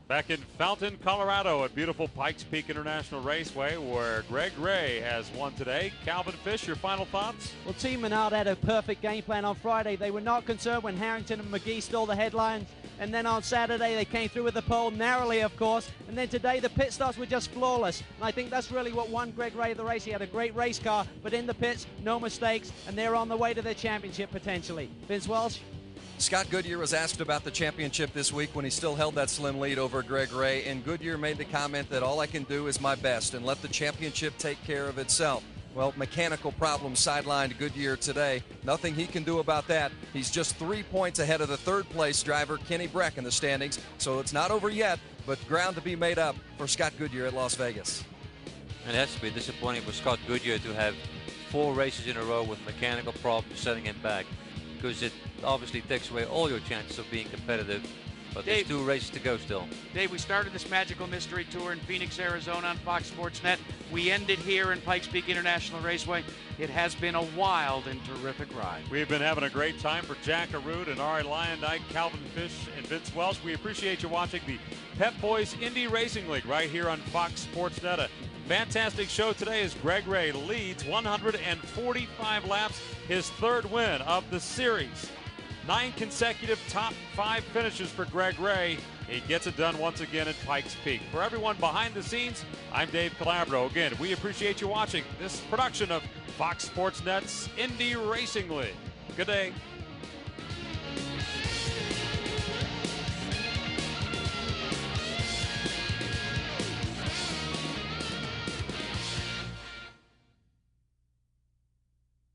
Back in Fountain, Colorado at beautiful Pikes Peak International Raceway, where Greg Ray has won today. Calvin Fish, your final thoughts?
Well, Team Menard had a perfect game plan on Friday. They were not concerned when Harrington and McGee stole the headlines. And then on Saturday, they came through with the pole, narrowly, of course. And then today, the pit stops were just flawless. And I think that's really what won Greg Ray the race. He had a great race car, but in the pits, no mistakes. And they're on the way to their championship, potentially. Vince Welsh?
Scott Goodyear was asked about the championship this week when he still held that slim lead over Greg Ray, and Goodyear made the comment that all I can do is my best and let the championship take care of itself. Well, mechanical problems sidelined Goodyear today. Nothing he can do about that. He's just 3 points ahead of the third-place driver, Kenny Breck, in the standings, so it's not over yet, but ground to be made up for Scott Goodyear at Las Vegas.
And it has to be disappointing for Scott Goodyear to have 4 races in a row with mechanical problems setting him back, because it obviously takes away all your chances of being competitive. But
Dave,
there's 2 races to go still.
Dave, we started this Magical Mystery Tour in Phoenix, Arizona on Fox Sports Net. We ended here in Pikes Peak International Raceway. It has been a wild and terrific ride.
We've been having a great time for Jack Arute and Ari Lyondike, Calvin Fish, and Vince Welsh. We appreciate you watching the Pep Boys Indy Racing League right here on Fox Sports Net. A fantastic show today as Greg Ray leads 145 laps, his 3rd win of the series. 9 consecutive top 5 finishes for Greg Ray. He gets it done once again at Pikes Peak. For everyone behind the scenes, I'm Dave Calabro. Again, we appreciate you watching this production of Fox Sports Net's Indy Racing League. Good day.